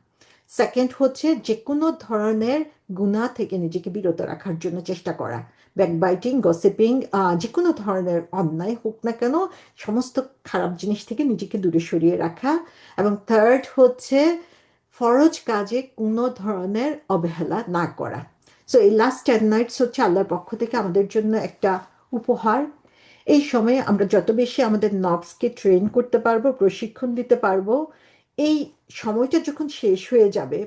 সেকেন্ড হচ্ছে যে কোনো ধরনের গুনাহ থেকে নিজেকে বিরত রাখার জন্য চেষ্টা করা। ব্যাকবাইটিং, গসিপিং, যে কোনো ধরনের অন্যায় হোক না কেন, সমস্ত খারাপ জিনিস থেকে নিজেকে দূরে সরিয়ে রাখা। এবং থার্ড হচ্ছে ফরজ কাজে কোনো ধরনের অবহেলা না করা। সো এই লাস্ট 10 নাইটস হচ্ছে আল্লাহর পক্ষ থেকে আমাদের জন্য একটা উপহার। এই সময়ে আমরা যত বেশি আমাদের নবসকে ট্রেন করতে পারবো, প্রশিক্ষণ দিতে পারবো, এই সময়টা যখন শেষ হয়ে যাবে,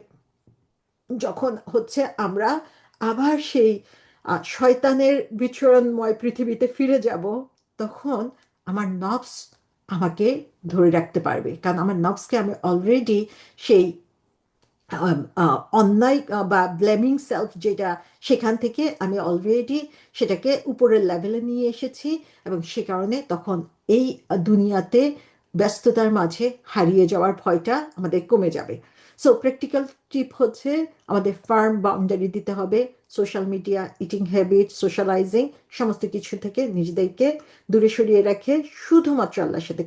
যখন হচ্ছে আমরা আবার সেই শয়তানের বিচরণময় পৃথিবীতে ফিরে যাব, তখন আমার নবস আমাকে ধরে রাখতে পারবে, কারণ আমার নবসকে আমি অলরেডি সেই অন্যায় বা ব্লেমিং সেলফ যেটা, সেখান থেকে আমি অলরেডি সেটাকে উপরের লেভেলে নিয়ে এসেছি। এবং সে কারণে তখন এই দুনিয়াতে ব্যস্ততার মাঝে হারিয়ে যাওয়ার ভয়টা আমাদের কমে যাবে। সো প্র্যাকটিক্যাল টিপ হচ্ছে আমাদের ফার্ম বাউন্ডারি দিতে হবে। Social media, eating habit, socialising, সমস্ত কিছু থেকে নিজেদেরকে দূরে সরিয়ে রেখে শুধুমাত্র আল্লাহর সাথে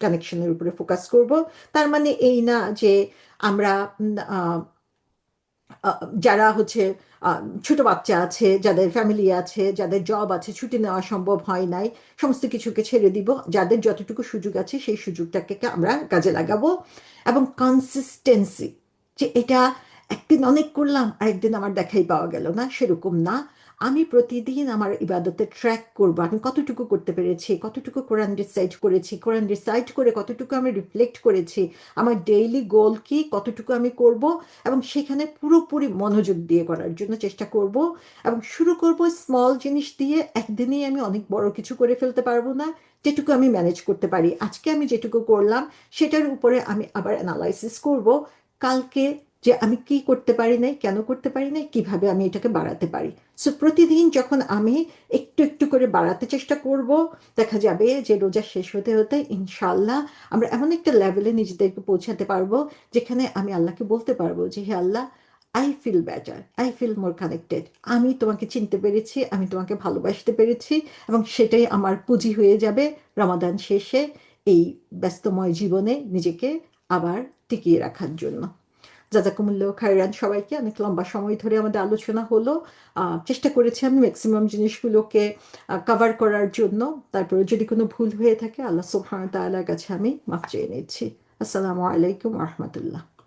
কানেকশনের উপরে ফোকাস করব। তার মানে এই না যে আমরা আহ, যারা হচ্ছে ছোট বাচ্চা আছে, যাদের ফ্যামিলি আছে, যাদের জব আছে, ছুটি নেওয়া সম্ভব হয় নাই, সমস্ত কিছুকে ছেড়ে দিব। যাদের যতটুকু সুযোগ আছে সেই সুযোগটাকে আমরা কাজে লাগাবো। এবং কনসিস্টেন্সি, যে এটা একদিন অনেক করলাম আরেকদিন আমার দেখাই পাওয়া গেল না, সেরকম না। আমি প্রতিদিন আমার ইবাদতে ট্র্যাক করবো, আমি কতটুকু করতে পেরেছি, কতটুকু কোরআন রিসাইট করেছি, কোরআন রিসাইট করে কতটুকু আমি রিফ্লেক্ট করেছি, আমার ডেইলি গোল কি, কতটুকু আমি করব, এবং সেখানে পুরোপুরি মনোযোগ দিয়ে করার জন্য চেষ্টা করব। এবং শুরু করব স্মল জিনিস দিয়ে। একদিনেই আমি অনেক বড় কিছু করে ফেলতে পারবো না, যেটুকু আমি ম্যানেজ করতে পারি, আজকে আমি যেটুকু করলাম সেটার উপরে আমি আবার অ্যানালাইসিস করব কালকে, যে আমি কি করতে পারি নাই, কেন করতে পারি নাই, কিভাবে আমি এটাকে বাড়াতে পারি। সো প্রতিদিন যখন আমি একটু একটু করে বাড়াতে চেষ্টা করব, দেখা যাবে যে রোজা শেষ হতে হতে ইনশাল্লাহ আমরা এমন একটা লেভেলে নিজেদেরকে পৌঁছাতে পারবো যেখানে আমি আল্লাহকে বলতে পারবো যে হে Allah, I feel better, I feel more connected, আমি তোমাকে চিনতে পেরেছি, আমি তোমাকে ভালোবাসতে পেরেছি। এবং সেটাই আমার পুঁজি হয়ে যাবে রমাদান শেষে এই ব্যস্তময় জীবনে নিজেকে আবার টিকিয়ে রাখার জন্য। জাজাকুমুল্লাহ খায়রান সবাইকে। অনেক লম্বা সময় ধরে আমাদের আলোচনা হলো। চেষ্টা করেছি আমি ম্যাক্সিমাম জিনিসগুলোকে কভার করার জন্য। তারপরে যদি কোনো ভুল হয়ে থাকে আল্লাহ সুবহানাহু ওয়া তাআলার কাছে আমি মাফ চেয়ে নিচ্ছি। আসসালামু আলাইকুম রহমতুল্লাহ।